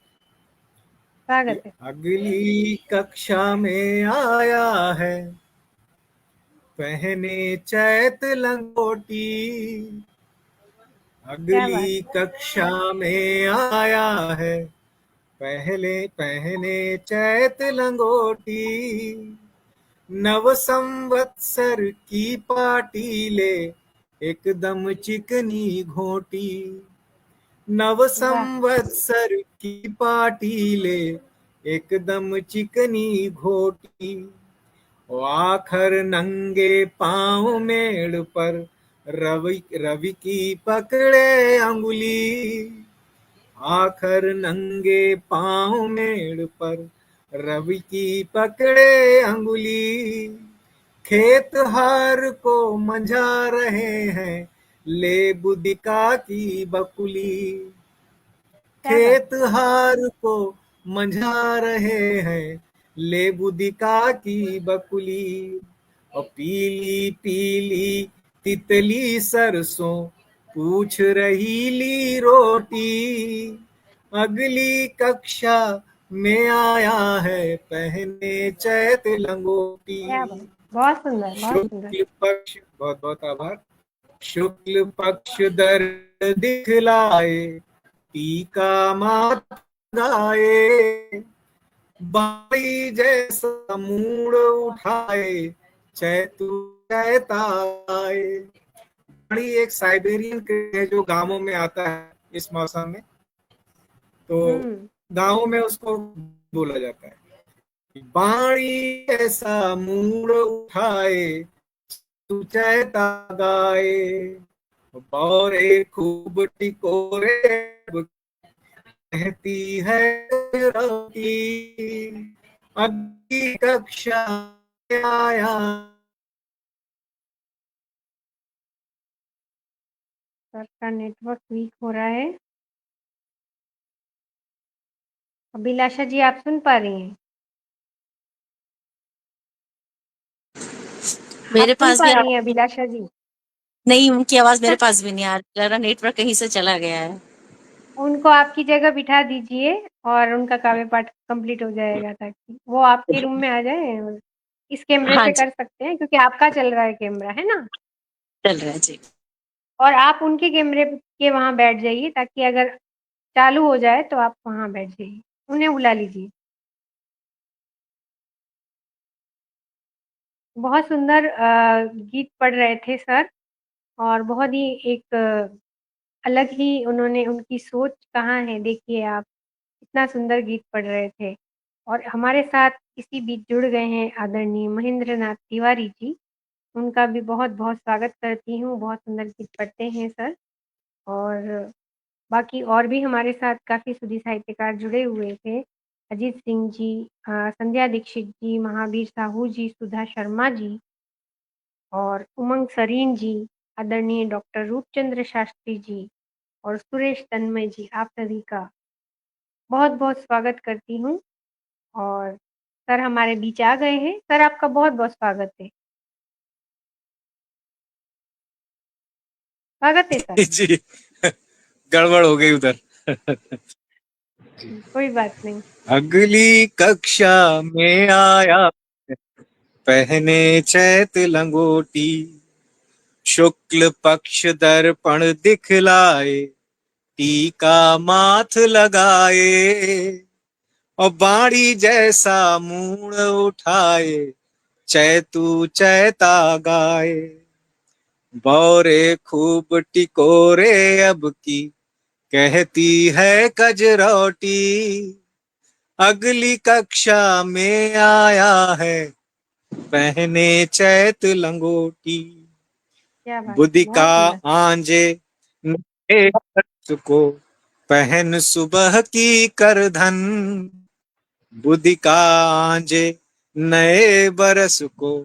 स्वागत है। अगली कक्षा में आया है, पहने चैत लंगोटी। क्या बात अगली कक्षा में आया है, पहने चैत लंगोटी। नव संवत्सर की पार्टी ले, एकदम चिकनी घोटी। नव वाह। संवत्सर की पार्टी ले, एकदम चिकनी घोटी। आखर नंगे पांव मेड़ पर, रवि रवि की पकड़े अंगुली। आखर नंगे पांव मेड़ पर, रवि की पकड़े अंगुली। खेत हार को मंझा रहे हैं, ले बुदिका की बकुली। क्या बात। खेत हार को मंझा रहे हैं, ले बुदिका की बकुली। और पीली पीली तितली सरसों, पूछ रही ली रोटी। अगली कक्षा में आया है, पहने चैत लंगोटी। क्या बात, बहुत सुंदर, बहुत सुंदर। शुक्ल पक्ष, बहुत बहुत आभार। शुक्ल पक्ष दर्द दिखलाए, टीका मात गाए। बाई जैसा मूड उठाए, चैतु चैताए। बड़ी एक साइबेरियन है जो गांवों में आता है इस मौसम में, तो हम्म। गांवों में उसको बोला जाता है। बाणी ऐसा मूड उठाए, तू चैता गाए। बौरे खूब टिकोरे कहती है रवि, अगली कक्षा में आया। सर का नेटवर्क वीक हो रहा है। अभिलाषा जी, आप सुन पा रही हैं? आप मेरे सुन पास पा भी रही हैं अभिलाषा जी? नहीं, उनकी आवाज मेरे पास भी नहीं आ रही, लग रहा नेटवर्क कहीं से चला गया है। उनको आपकी जगह बिठा दीजिए और उनका काव्य पाठ कंप्लीट हो जाएगा, ताकि वो आपके रूम में आ जाए। और इस कैमरे हाँ से जी, कर सकते हैं, क्योंकि आपका चल रहा है कैमरा, है ना? चल रहा है जी। और आप उनके कैमरे के वहाँ बैठ जाइए, ताकि अगर चालू हो जाए तो आप वहाँ बैठ जाइए। उन्हें बुला लीजिए। बहुत सुंदर गीत पढ़ रहे थे सर, और बहुत ही एक अलग ही उन्होंने, उनकी सोच कहाँ है देखिए आप, इतना सुंदर गीत पढ़ रहे थे। और हमारे साथ इसी बीच जुड़ गए हैं आदरणीय महेंद्र नाथ तिवारी जी। उनका भी बहुत बहुत स्वागत करती हूँ। बहुत सुंदर गीत पढ़ते हैं सर। और बाकी और भी हमारे साथ काफ़ी सुधी साहित्यकार जुड़े हुए थे। अजीत सिंह जी, संध्या दीक्षित जी, महावीर साहू जी, सुधा शर्मा जी और उमंग सरीन जी, आदरणीय डॉक्टर रूपचंद्र शास्त्री जी और सुरेश तन्मय जी, आप सभी का बहुत बहुत स्वागत करती हूँ। और सर हमारे बीच आ गए हैं। सर आपका बहुत बहुत स्वागत है। स्वागत है सर। जी, गड़बड़ हो गई उधर। कोई बात नहीं। अगली कक्षा में आया, पहने चैत लंगोटी। शुक्ल पक्ष दर्पण दिखलाए, टीका माथ लगाए और बाड़ी जैसा मूड़ उठाए चैतू चैता गाए। बौरे खूब टिकोरे अब की कहती है कजरौटी, अगली कक्षा में आया है पहने चैत लंगोटी। क्या बात, बुद्धि का बहुत सुंदर। आंजे नए बरस को पहन सुबह की करधन, बुद्धि का आंजे नए बरस को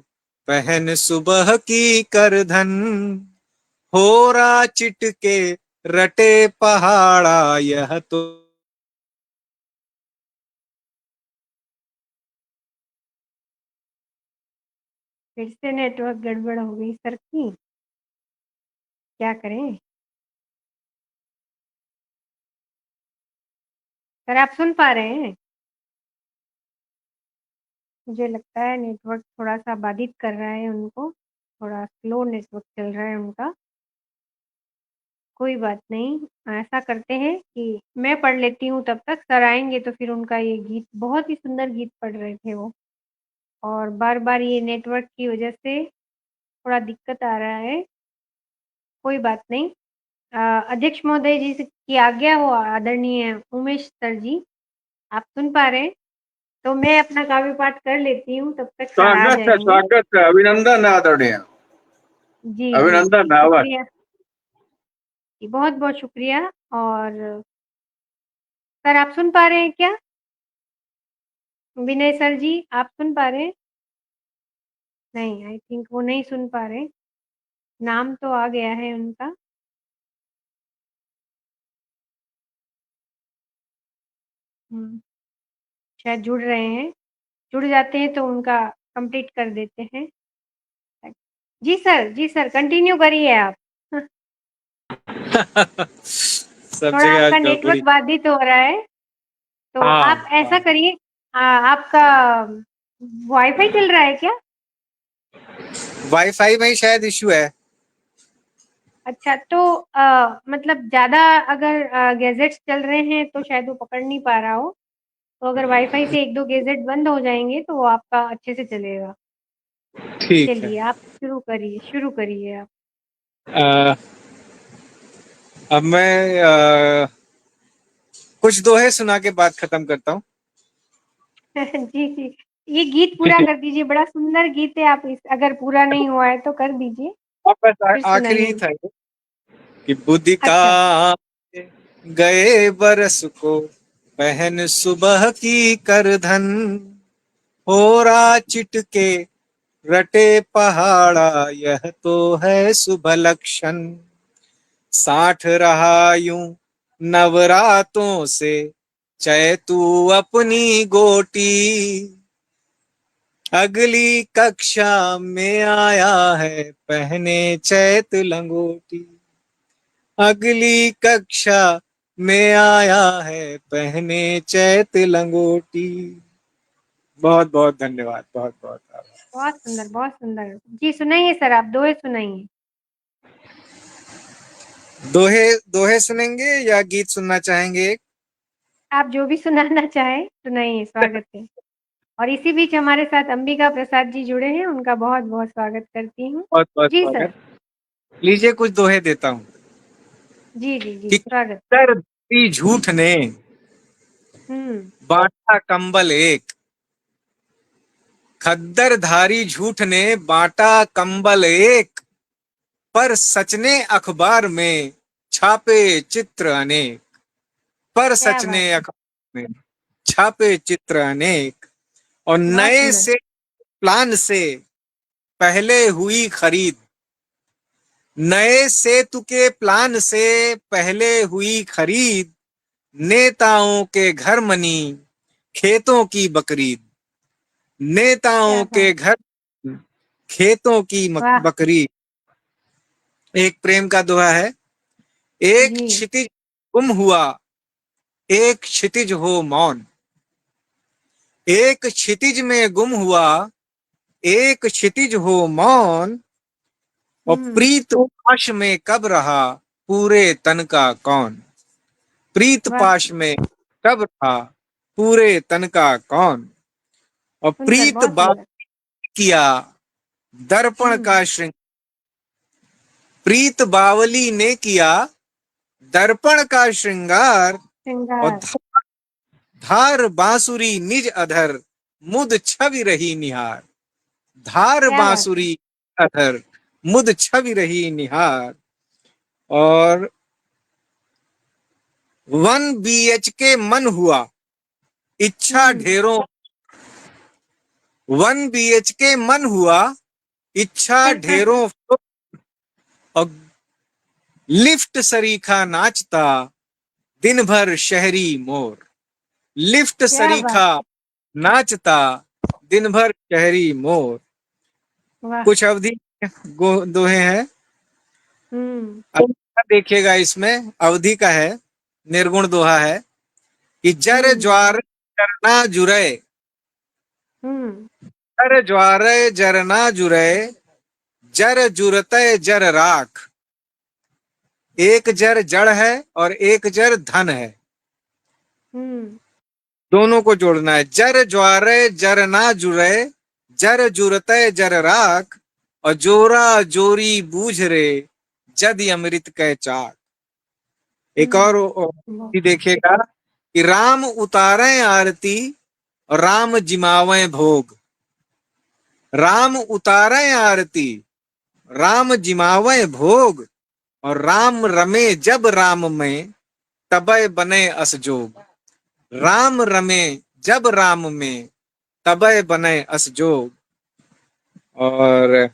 पहन सुबह की करधन। होरा चिटके रटे पहाड़ा यह तो फिर से नेटवर्क गड़बड़ हो गई सर की, क्या करें? सर आप सुन पा रहे हैं? मुझे लगता है नेटवर्क थोड़ा-सा बाधित कर रहा है उनको, थोड़ा स्लो नेटवर्क चल रहा है उनका। कोई बात नहीं, ऐसा करते हैं कि मैं पढ़ लेती हूँ तब तक, सर आएँगे तो फिर उनका ये गीत, बहुत ही सुंदर गीत पढ़ रहे थे वो, और बार-बार ये नेटवर्क की वजह से थोड़ा दिक्कत आ रहा है, कोई बात नहीं। अध्यक्ष महोदय जी से की आज्ञा हो आदरणीय उमेश सर जी, आप सुन पा रहे हैं? तो मैं अपना काव्य पाठ कर लेती हूँ, तब तक सर आ जाएंगे। स्वागत है, अभिनंदन आदरणीय, जी, जी, अभिनंदन आवाज। शुक्रिया। जी, बहुत-बहुत शुक्रिया। और सर आप सुन पा रहे हैं क्या? विनय सर जी, आप सुन पा रहे हैं? नहीं, आई थिंक वो नहीं सुन पा रहे। नाम तो आ गया है उनका। शायद जुड़ रहे हैं। जुड़ जाते हैं तो उनका कंप्लीट कर देते हैं। जी सर, कंटिन्यू करिए आप। सब थोड़ा जगह आज आपका गड़बड़ी। नेटवर्क बाधित हो रहा है, तो हाँ आप ऐसा हाँ, करिए, आपका वाईफ़ाई चल रहा है क्या? वाईफाई में ही शायद इशू है। अच्छा, तो मतलब ज़्यादा अगर गैजेट्स चल रहे हैं तो शायद वो पकड़ नहीं पा रहा हो। तो अगर वाईफ़ाई से 1-2 गैजेट बंद हो जाएँगे तो वो आपका अच्छे से चलेगा। ठीक है। चलिए आप शुरू करिए आप। अ, अब मैं कुछ दोहे सुना के बात खत्म करता हूँ। जी, जी। ये गीत पूरा कर दीजिए, बड़ा सुंदर गीत है, आप इस अगर पूरा नहीं हुआ है तो कर दीजिए, अब बस फिर आखिरी ही सुनाइए। था ये कि बुद्धि का अच्छा, गए बरस को पहन सुबह की करधन, होरा चिटके रटे पहाड़ा यह तो है शुभ लक्षण। साठ रहा यूं नवरातों से चैतू अपनी गोटी, अगली कक्षा में आया है पहने चैत लंगोटी, अगली कक्षा में आया है पहने चैत लंगोटी। बहुत बहुत धन्यवाद, बहुत बहुत आभार। बहुत सुंदर, बहुत सुंदर। जी, सुनाइए सर, आप दोहे सुनाइए। दोहे दोहे सुनेंगे या गीत सुनना चाहेंगे? आप जो भी सुनाना चाहें, सुनाइए, स्वागत है। और इसी बीच हमारे साथ अंबिका प्रसाद जी जुड़े हैं, उनका बहुत-बहुत स्वागत करती हूँ। बहुत बहुत जी सर। स्वागत। लीजिए कुछ दोहे देता हूँ जी, जी, जी, कि स्वागत। खद्दर धारी झूठ ने हुँ, बांटा कंबल एक, खद्दर धारी झूठ ने बांटा कंबल एक, पर सच ने अखबार में छापे चित्र अनेक, पर क्या सच बात ने है! अखबार में छापे चित्र अनेक। और बहुत नए सुंदर। से प्लान से पहले हुई खरीद, नए सेतु के प्लान से पहले हुई खरीद, नेताओं के घर मनी खेतों की बकरीद, क्या नेताओं बात! के घर खेतों की वाह! बकरीद। एक प्रेम का दोहा है, एक जी, क्षितिज गुम हुआ एक क्षितिज हो मौन, एक क्षितिज में गुम हुआ एक क्षितिज हो मौन, और हुँ, प्रीत आश में कब रहा पूरे तन का कौन। प्रीत वाह, पाश में कब था पूरे तन का कौन। और सुंदर, प्रीत बहुत बात सुंदर। किया दर्पण हुँ, का श्रृंग, प्रीत बावली ने किया दर्पण का श्रृंगार। और श्रृंगार, धार बांसुरी निज अधर मुद छवि रही निहार। धार क्या बात है! बांसुरी अधर मुद छवि रही निहार। और 1 BHK मन हुआ इच्छा हुँ, ढेरों। 1 BHK मन हुआ इच्छा ढेरों। और लिफ्ट सरीखा नाचता दिन भर शहरी मोर। लिफ्ट क्या बात सरीखा है! नाचता दिन भर शहरी मोर। वाह! कुछ अवधि दोहे हैं। हुँ, अब देखिएगा, इसमें अवधि का है, निर्गुण दोहा है कि जर हुँ, ज्वार जरना जुरे, हुँ, जर ज्वार जरना जुरे, जर जुरते जर राख। एक जर जड़ है और एक जर धन है, हुँ, दोनों को जोड़ना है। जर ज्वारे जर ना जुरे, जर जुरते जर राख। और जोरा जोरी बूझ रे, जद अमृत कै चाक। एक और वाह! भी देखिएगा कि राम उतारे आरती और राम जिमावे भोग। राम उतारे आरती, राम जिमावे भोग। और राम रमे जब राम में, तबे बने असजोग। राम रमे जब राम में, तबे बने असजोग। और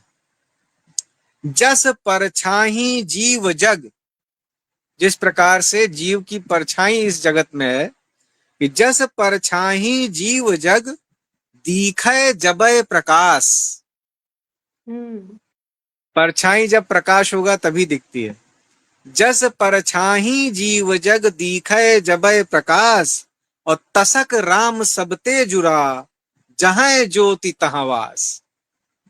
जस परछाई जीव जग, जिस प्रकार से जीव की परछाई इस जगत में है, कि जस परछाई जीव जग दिखे जबे प्रकाश। हुँ, परछाई जब प्रकाश होगा तभी दिखती है। जस परछाई जीव जग दिखे जबे प्रकाश। और तसक राम सबते जुरा, जहां ज्योति तहाँ वास।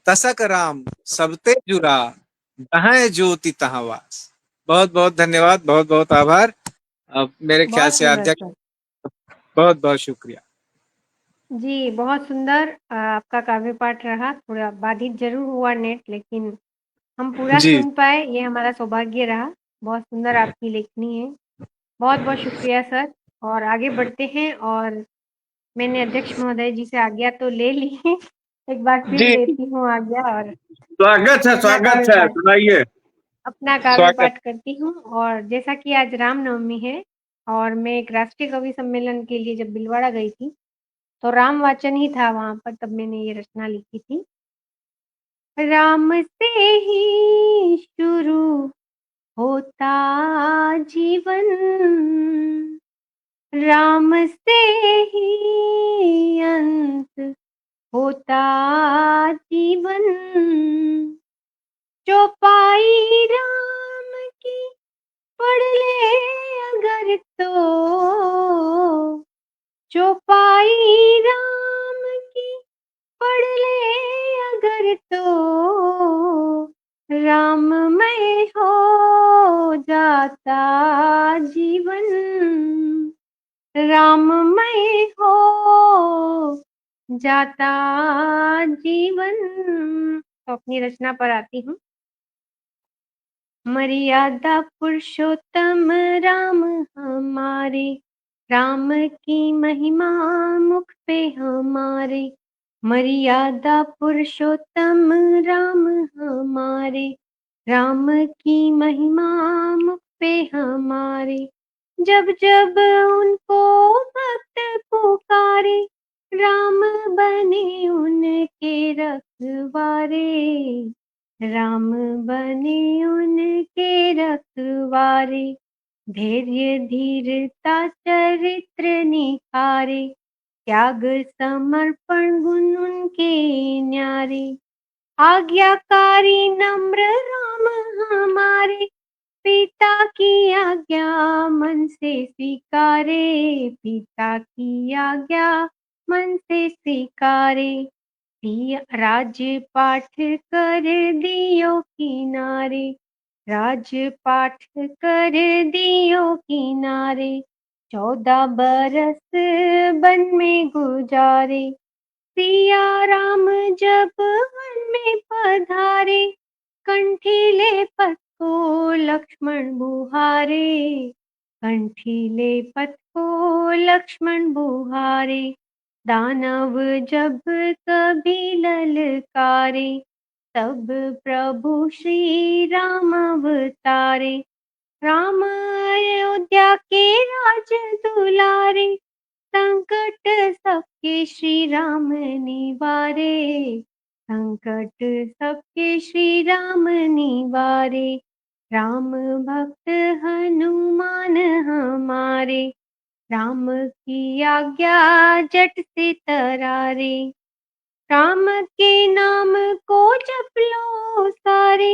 तसक राम सबते जुरा, जहां ज्योति तहाँ वास। बहुत बहुत धन्यवाद, बहुत बहुत आभार। अब मेरे ख्याल बहुत से सुंदर अध्यक्ष, सर। बहुत बहुत शुक्रिया। जी, बहुत सुंदर आपका काव्य पाठ रहा। थोड़ा बाधित ज़रूर हुआ नेट, लेकिन हम पूरा जी सुन पाए, ये हमारा सौभाग्य रहा। बहुत सुंदर आपकी लेखनी है। बहुत-बहुत शुक्रिया सर, और आगे बढ़ते हैं। और मैंने अध्यक्ष महोदय जी से आज्ञा तो ले ली है, एक बार फिर जी, लेती हूँ आज्ञा, और अपना स्वागत काव्य है, पाठ सुनाइए। अपना काव्य स्वागत। पाठ करती हूँ। और जैसा कि आज रामनवमी है, और मैं एक राष्ट्रीय कवि सम्मेलन के लिए जब भीलवाड़ा गई थी, तो राम वाचन ही था वहाँ पर, तब मैंने ये रचना लिखी थी। राम से ही शुरू होता जीवन, राम से ही अंत होता जीवन। जो पाई राम की पढ़ ले अगर तो, जो पाई राम की पढ़ ले अगर तो, राममय हो जाता जीवन, राममय हो जाता जीवन। तो अपनी रचना पर आती हूँ। मर्यादा पुरुषोत्तम राम हमारे, राम की महिमा मुख पे हमारे। मर्यादा पुरुषोत्तम राम हमारे, राम की महिमा मुख पे हमारे। जब जब उनको भक्त पुकारे, राम बने उनके रखवारे, राम बने उनके रखवारे। धैर्य धीरता चरित्र निखारे, त्याग समर्पण गुण उनके न्यारे। आज्ञाकारी नम्र राम हमारे, पिता की आज्ञा मन से स्वीकारे, पिता की आज्ञा मन से स्वीकारे। राजपाठ कर दियो किनारे, राजपाठ कर दियो किनारे। 14 बरस वन में गुजारे, सिया राम जब वन में पधारे, कंठीले पथ को लक्ष्मण बुहारे, कंठीले पथ को लक्ष्मण बुहारे, दानव जब कभी ललकारे, तब प्रभु श्री राम अवतारे, राम अयोध्या के राज दुलारे, संकट सबके श्री राम निवारे, संकट सबके श्री राम निवारे, राम भक्त हनुमान हमारे, राम की आज्ञा जट से तरारे, राम के नाम को जप लो सारे,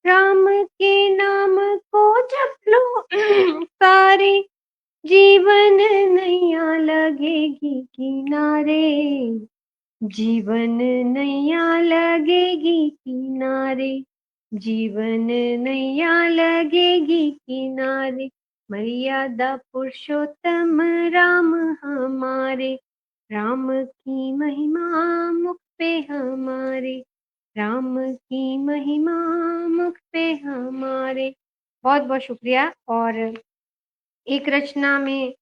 राम के नाम को जप लो सारे, जीवन नैया लगेगी किनारे, जीवन नैया लगेगी किनारे, जीवन नैया लगेगी किनारे, मर्यादा पुरुषोत्तम राम हमारे, राम की महिमा मुख पे हमारे, राम की महिमा मुख पे हमारे। बहुत बहुत शुक्रिया। और एक रचना में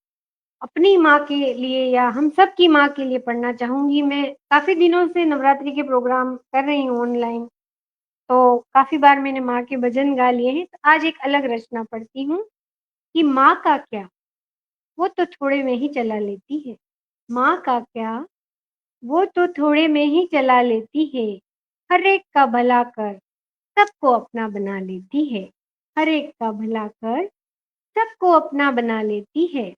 अपनी माँ के लिए या हम सब की माँ के लिए पढ़ना चाहूंगी। मैं काफी दिनों से नवरात्रि के प्रोग्राम कर रही हूँ ऑनलाइन, तो काफी बार मैंने माँ के भजन गा लिए हैं। तो आज एक अलग रचना पढ़ती हूँ कि माँ का क्या, वो तो थोड़े में ही चला लेती है, माँ का क्या, वो तो थोड़े में ही चला लेती है, हर एक का भला कर सबको अपना बना लेती है, हर एक का भला कर सबको अपना बना लेती है,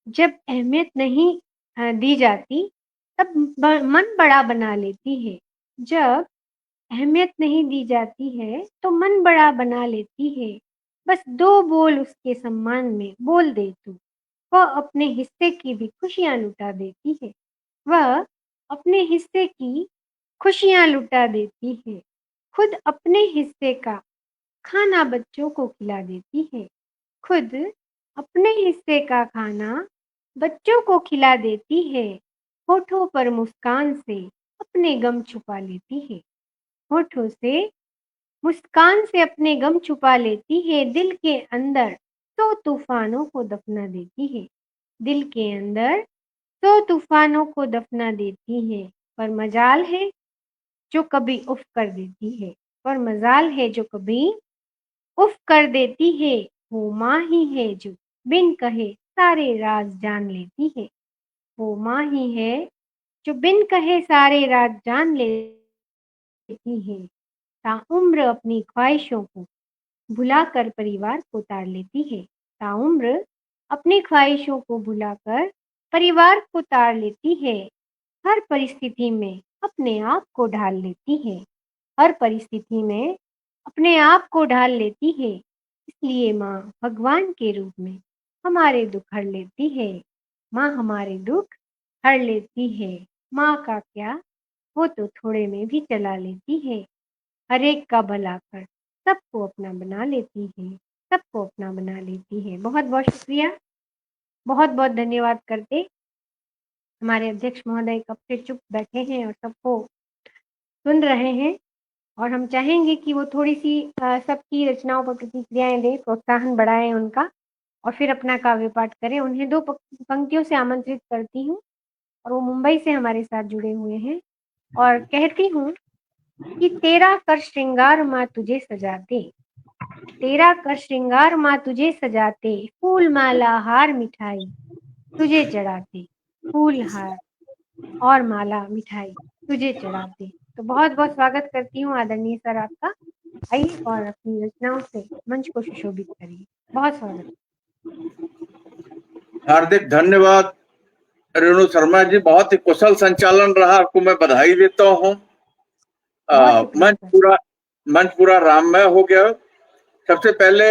जब अहमियत नहीं दी जाती तब मन बड़ा बना लेती है, जब अहमियत नहीं दी जाती है तो मन बड़ा बना लेती है, बस 2 बोल उसके सम्मान में बोल दे तू, वह अपने हिस्से की भी खुशियां लुटा देती है, वह अपने हिस्से की खुशियां लुटा देती है, खुद अपने हिस्से का खाना बच्चों को खिला देती है, खुद अपने हिस्से का खाना बच्चों को खिला देती है, होठों पर मुस्कान से अपने गम छुपा लेती है, होठों से मुस्कान से अपने गम छुपा लेती है, दिल के अंदर 100 तूफानों को दफना देती है, दिल के अंदर 100 तूफानों को दफना देती है, पर मजाल है जो कभी उफ कर देती है, पर मजाल है जो कभी उफ कर देती है, वो माँ ही है जो बिन कहे सारे राज जान लेती है, वो माँ ही है जो बिन कहे सारे राज जान लेती है, ताउम्र अपनी ख्वाहिशों को भुलाकर परिवार को तार लेती है, ताउम्र अपनी ख्वाहिशों को भुलाकर परिवार को तार लेती है, हर परिस्थिति में अपने आप को ढाल लेती है, हर परिस्थिति में अपने आप को ढाल लेती है, इसलिए माँ भगवान के रूप में हमारे दुख हर लेती है, माँ हमारे दुख हर लेती है, माँ का क्या, वो तो थोड़े में भी चला लेती है, हर एक का भला कर सबको अपना बना लेती है, सबको अपना बना लेती है। बहुत बहुत शुक्रिया, बहुत बहुत धन्यवाद करते। हमारे अध्यक्ष महोदय कब से चुप बैठे हैं और सबको सुन रहे हैं, और हम चाहेंगे कि वो थोड़ी सी सबकी रचनाओं पर प्रतिक्रियाएं दें, प्रोत्साहन बढ़ाएं उनका, और फिर अपना काव्य पाठ करें। उन्हें 2 पंक्तियों से आमंत्रित करती हूँ, और वो मुंबई से हमारे साथ जुड़े हुए हैं, और कहती हूँ कि तेरा कर श्रृंगार माँ तुझे सजाते, तेरा कर श्रृंगार माँ तुझे सजाते, फूल माला हार मिठाई तुझे चढ़ाते, फूल हार और माला मिठाई तुझे चढ़ाते। तो बहुत बहुत स्वागत करती हूँ आदरणीय सर आपका, आइए और अपनी रचनाओं से मंच को सुशोभित करिए। बहुत स्वागत। हार्दिक धन्यवाद रेणु शर्मा जी, बहुत ही कुशल संचालन रहा, आपको मैं बधाई देता हूँ। मंच पूरा राममय हो गया। सबसे पहले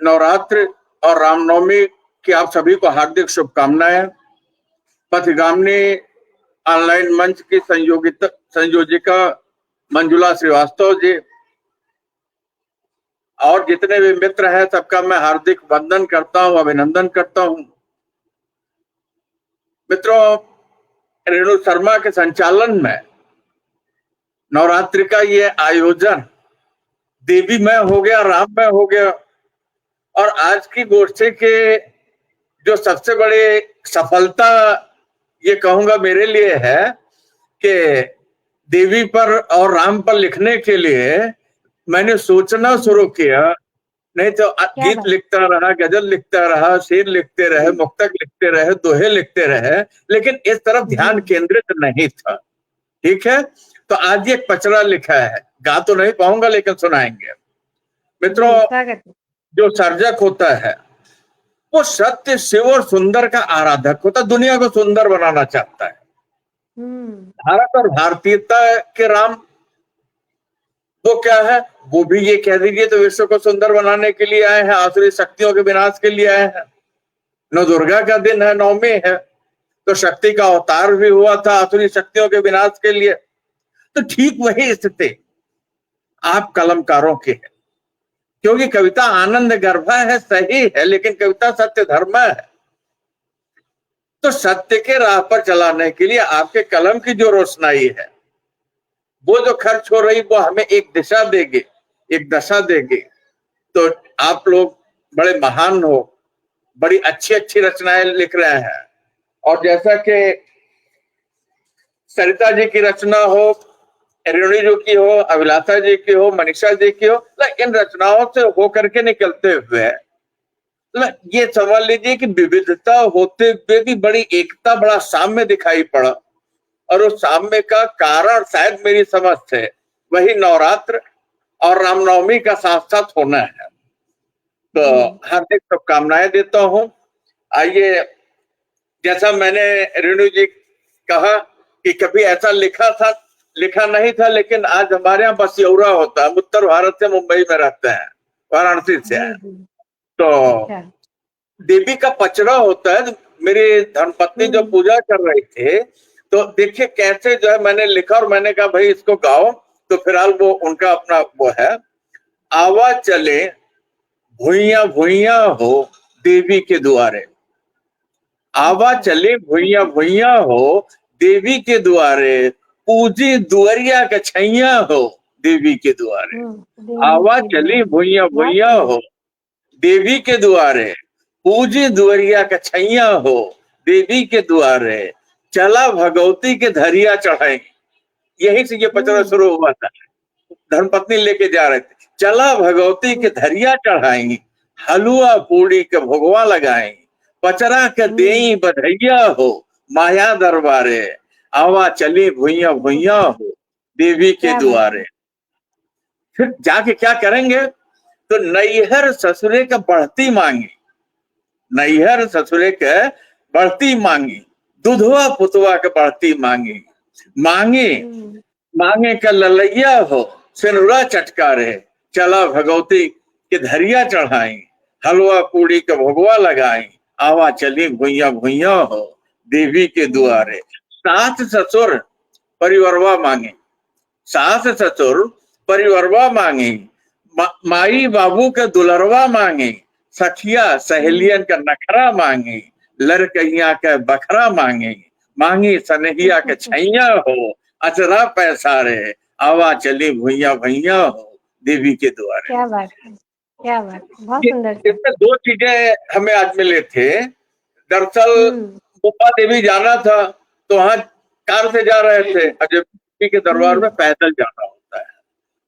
नवरात्र और रामनवमी की आप सभी को हार्दिक शुभकामनाएं। पथगामिनी ऑनलाइन मंच की संयोजिका मंजुला श्रीवास्तव जी और जितने भी मित्र हैं सबका मैं हार्दिक वंदन करता हूं, अभिनंदन करता हूं। मित्रों, रेणु शर्मा के संचालन में नवरात्रि का ये आयोजन देवीमय हो गया, राममय हो गया। और आज की गोष्ठी के जो सबसे बड़ी सफलता ये कहूंगा मेरे लिए है कि देवी पर और राम पर लिखने के लिए मैंने सोचना शुरू किया। नहीं तो गीत लिखता रहा, गजल लिखता रहा, शेर लिखते रहे, मुक्तक लिखते रहे, दोहे लिखते रहे, लेकिन इस तरफ ध्यान केंद्रित नहीं था। ठीक है, तो आज एक पचरा लिखा है, गा तो नहीं पाऊंगा लेकिन सुनाएंगे। मित्रों, जो सर्जक होता है वो सत्य, शिव और सुंदर का आराधक होता है, दुनिया को सुंदर बनाना चाहता है। भारत और भारतीयता के राम वो क्या है, वो भी ये कह दीजिए तो विश्व को सुंदर बनाने के लिए आए हैं, आसुरी शक्तियों के विनाश के लिए आए हैं। नौ दुर्गा का दिन है, नवमी है, तो शक्ति का अवतार भी हुआ था आसुरी शक्तियों के विनाश के लिए। तो ठीक वही स्थिति आप कलमकारों की है, क्योंकि कविता आनंद गर्भा है, सही है, लेकिन कविता सत्य धर्म है। तो सत्य के राह पर चलाने के लिए आपके कलम की जो रोशनाई है, वो जो खर्च हो रही, वो हमें एक दिशा देगी, एक दशा देगी। तो आप लोग बड़े महान हो, बड़ी अच्छी अच्छी रचनाएं लिख रहे हैं। और जैसा कि सरिता जी की रचना हो, रेणु जी की हो, अभिलाषा जी की हो, मनीषा जी की हो, इन रचनाओं से होकर के निकलते हुए ये समझ लीजिए कि विविधता होते हुए भी बड़ी एकता, बड़ा साम्य दिखाई पड़ा। और उस साम्य का कारण शायद मेरी समझ से वही नवरात्र और रामनवमी का साथ साथ होना है। तो हार्दिक शुभकामनाएं देता हूं। आइए, जैसा मैंने रेणु जी कहा कि कभी ऐसा लिखा नहीं था, लेकिन आज हमारे यहाँ बसियौरा होता है, उत्तर भारत से मुंबई में रहते हैं, वाराणसी से है। तो देवी का पचरा होता है। मेरी धर्मपत्नी जो पूजा कर रही थे, तो देखिए कैसे जो है मैंने लिखा, और मैंने कहा भाई इसको गाओ। तो फिलहाल वो उनका अपना वो है, आवा चले भुइया भुइया हो देवी के द्वारे, आवा चले भुइया भुइया हो देवी के द्वारे, पूजी दुआरिया के छैया हो देवी के द्वारे। आवा चली भुइया भुइया हो देवी के द्वारे, पूजी दुआरिया के छैया हो देवी के द्वारे, चला भगवती के धरिया चढ़ाई। यही से ये पचरा शुरू हुआ था, धर्मपत्नी लेके जा रहे थे। चला भगवती के धरिया चढ़ाई, हलुआ पूड़ी के भोगवा लगाई, पचरा के देई बधैया हो माया दरबारे, आवा चली भुइया भुइया हो देवी के द्वारे। फिर जाके क्या करेंगे, तो नैहर ससुरे का बढ़ती मांगी, नैहर ससुरे के बढ़ती मांगी, दुधवा पुतवा के बढ़ती मांगी, मांगे का ललैया हो सिनुरा चटकारे, चला भगवती के धरिया चढ़ाई, हलवा पूड़ी के भोगवा लगाई, आवा चली भुइया भुइया हो देवी के द्वारे। सास ससुर परिवरवा मांगे, सास ससुर परिवरवा मांगे, माई बाबू के दुलरवा मांगे, सखिया सहेलियन का नखरा मांगे, लड़कैया के बखरा मांगे, मांगी सनहिया के छैया हो, अचरा पैसारे, आवा चली भुइया भुइया हो देवी के द्वारे। क्या बात है, क्या बात, बहुत सुंदर। इसमें दो चीजें हमें आज मिले थे। दरअसल मुंबा देवी जाना था, तो वहां कार से जा रहे थे, अजय के दरबार में पैदल जाना होता है।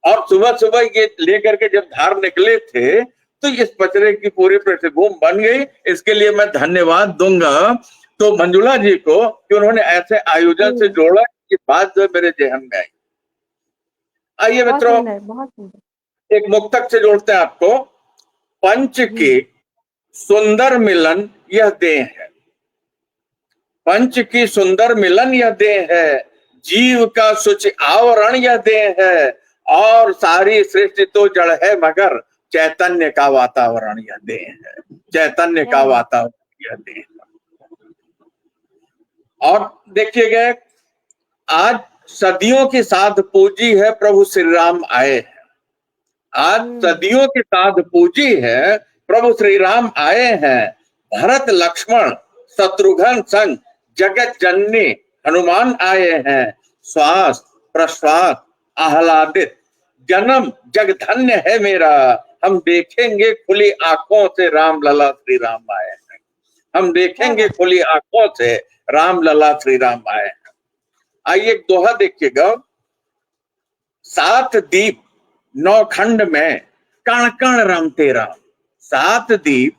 और सुबह सुबह ये लेकर के जब धार निकले थे, तो इस पचरे की पूरी पृष्ठभूमि बन गई। इसके लिए मैं धन्यवाद दूंगा तो मंजुला जी को कि उन्होंने ऐसे आयोजन से जोड़ा, ये बात जो मेरे जहन में आई। आइए मित्रों, एक मुक्तक से जोड़ते हैं आपको। पंच की सुंदर मिलन यह देह है, पंच की सुंदर मिलन यह देह है, जीव का सुच आवरण यह देह है, और सारी सृष्टि तो जड़ है मगर चैतन्य का वातावरण यह देह है, चैतन्य का वातावरण यह देह है। और देखिएगा, आज सदियों की साध पूजी है प्रभु श्री राम आए हैं, आज सदियों की साध पूजी है प्रभु श्री राम आए हैं, भरत लक्ष्मण शत्रुघ्न संग जगत जननी हनुमान आए हैं, श्वास प्रश्वास आह्लादित, जन्म जग धन्य है मेरा, हम देखेंगे खुली आंखों से राम लला श्री राम आए हैं, हम देखेंगे खुली आंखों से राम लला श्री राम आए हैं। आइए एक दोहा देखिएगा। 7 दीप 9 खंड में कण कण रमते राम, 7 दीप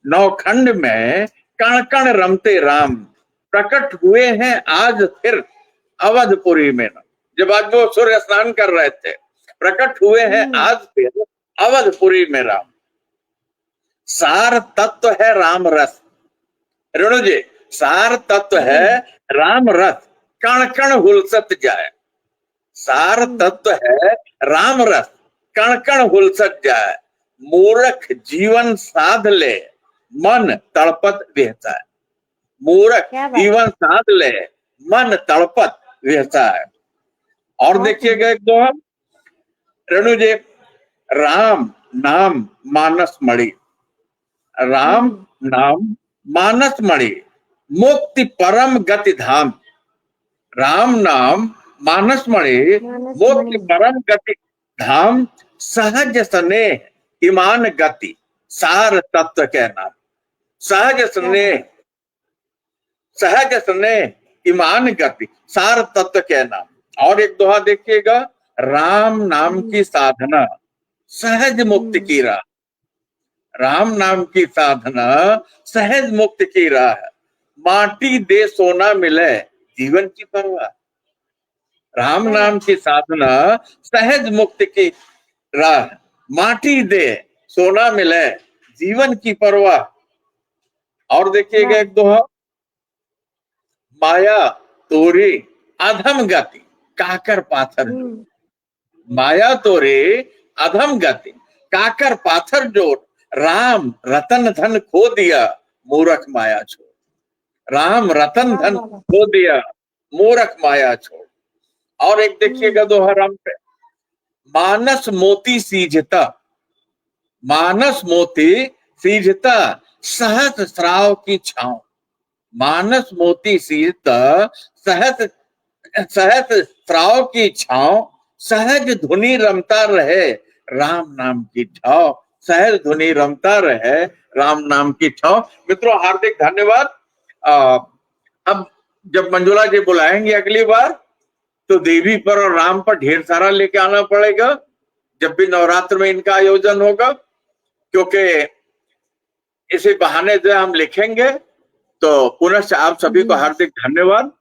9 खंड में कण कण रमते राम, प्रकट हुए हैं आज फिर अवधपुरी में। जब आज वो सूर्य स्नान कर रहे थे, प्रकट हुए हैं आज फिर अवधपुरी में राम। सार तत्व है राम रस, रेणु जी, सार तत्व है राम रस, कण कण हुलसत जाए। सार तत्व है राम रस, कण कण हुलसत जाए, मूर्ख जीवन साध ले मन तड़पत व्यहता है, मूर्ख जीवन साध ले मन तड़पत व्यहता है। और देखिएगा एक दोहा रेणु जी, राम नाम मानस मणि, राम नाम मानस मणि, मुक्ति परम गति धाम। राम नाम मानस मणि, मुक्ति परम गति धाम, सहज स्नेह ईमान गति, सार तत्व के नाम। सहज स्नेह, सहज स्नेह ईमान गति, सार तत्व के नाम। और एक दोहा देखिएगा, राम नाम की साधना सहज मुक्ति की राह, राम नाम की साधना सहज मुक्ति की राह, माटी दे सोना मिले जीवन की परवाह। राम नाम की साधना सहज मुक्ति की राह, माटी दे सोना मिले जीवन की परवाह। और देखिएगा एक दोहा, माया तोरी अधम गति काकर पाथर जोड़, माया तोरे अधम गति काकर पाथर जोड़, राम रतन धन खो दिया मूर्ख माया छोड़, राम रतन धन खो दिया मूर्ख माया छोड़। और एक देखिएगा दोहा राम पे, मानस मोती सीझता, मानस मोती सीझता सहस श्राव की छांव, मानस मोती सीझता सहस सहस श्राव की छांव, सहज धुनी रमता रहे राम नाम की छाव, सहज धुनी रमता रहे राम नाम की छाव। मित्रों हार्दिक धन्यवाद। अब जब मंजुला जी बुलाएंगे अगली बार तो देवी पर और राम पर ढेर सारा लेके आना पड़ेगा जब भी नवरात्र में इनका आयोजन होगा, क्योंकि इसी बहाने जो हम लिखेंगे। तो पुनः आप सभी को हार्दिक धन्यवाद।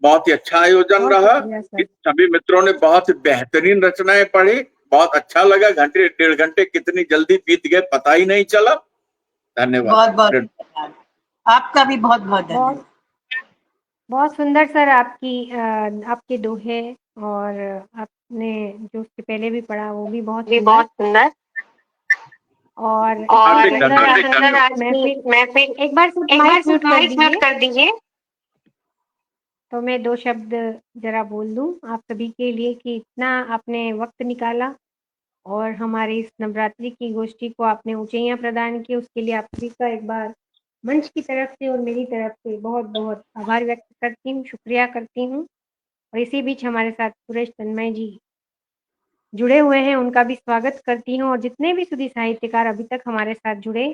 बहुत ही अच्छा आयोजन रहा। सभी मित्रों ने बहुत बेहतरीन रचनाएं पढ़ी, बहुत अच्छा लगा। घंटे 1.5 घंटे कितनी जल्दी बीत गए पता ही नहीं चला। धन्यवाद। बहुत बहुत धन्यवाद, आपका भी बहुत बहुत धन्यवाद। बहुत सुंदर सर आपके दोहे, और आपने जो उसके पहले भी पढ़ा वो भी बहुत सुंदर। और एक बार माइक म्यूट कर दीजिए तो मैं 2 शब्द जरा बोल दूं आप सभी के लिए कि इतना आपने वक्त निकाला और हमारे इस नवरात्रि की गोष्ठी को आपने ऊंचाइयां प्रदान की, उसके लिए आप सभी का एक बार मंच की तरफ से और मेरी तरफ से बहुत बहुत आभार व्यक्त करती हूँ, शुक्रिया करती हूँ। और इसी बीच हमारे साथ सुरेश तन्मय जी जुड़े हुए हैं, उनका भी स्वागत करती हूँ। और जितने भी सुधी साहित्यकार अभी तक हमारे साथ जुड़े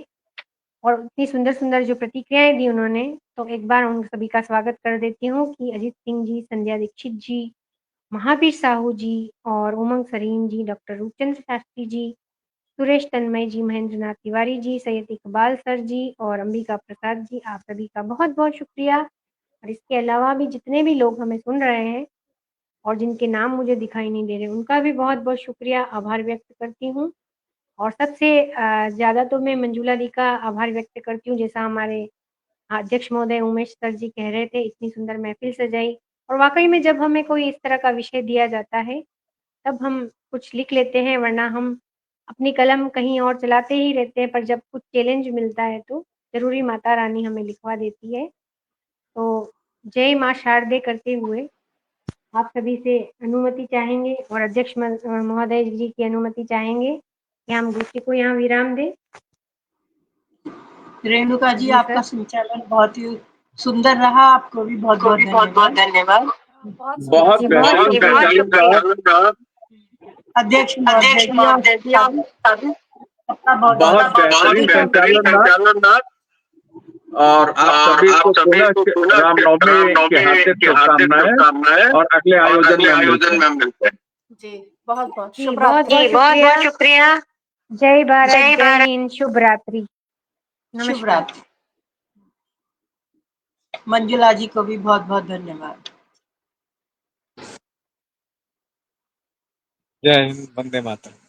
और इतनी सुंदर सुंदर जो प्रतिक्रियाएं दी उन्होंने, तो एक बार उन सभी का स्वागत कर देती हूँ कि अजीत सिंह जी, संध्या दीक्षित जी, महावीर साहू जी और उमंग सरीन जी, डॉक्टर रूपचंद शास्त्री जी, सुरेश तन्मय जी, महेंद्र नाथ तिवारी जी, सैयद इकबाल सर जी और अंबिका प्रसाद जी, आप सभी का बहुत बहुत शुक्रिया। और इसके अलावा भी जितने भी लोग हमें सुन रहे हैं और जिनके नाम मुझे दिखाई नहीं दे रहे, उनका भी बहुत बहुत शुक्रिया, आभार व्यक्त करती हूँ। और सबसे ज़्यादा तो मैं मंजुला दी का आभार व्यक्त करती हूँ, जैसा हमारे अध्यक्ष महोदय उमेश सर जी कह रहे थे, इतनी सुंदर महफिल सजाई। और वाकई में जब हमें कोई इस तरह का विषय दिया जाता है तब हम कुछ लिख लेते हैं, वरना हम अपनी कलम कहीं और चलाते ही रहते हैं, पर जब कुछ चैलेंज मिलता है तो जरूरी माता रानी हमें लिखवा देती है। तो जय माँ शारदे करते हुए आप सभी से अनुमति चाहेंगे और अध्यक्ष महोदय जी की अनुमति चाहेंगे कि हम गोष्ठी को यहाँ विराम दें। रेणुका जी, आपका संचालन बहुत ही सुंदर रहा। आपको भी बहुत बहुत धन्यवाद। बहुत बेहतरीन था। अध्यक्ष महोदय जी आपका बहुत बेहतरीन संचालन था। और आप सभी को पुनः रामनवमी की हार्दिक शुभकामनाएं और अगले आयोजन में मिलते हैं। जी बहुत बहुत जी, शुभ बहुत रात्रि। बहुत शुक्रिया। जय भारत, जय हिंद, शुभ रात्रि। शुभ नमस्कार। रात्रि। मंजुला जी को भी बहुत बहुत धन्यवाद। जय हिंद, वंदे मातरम।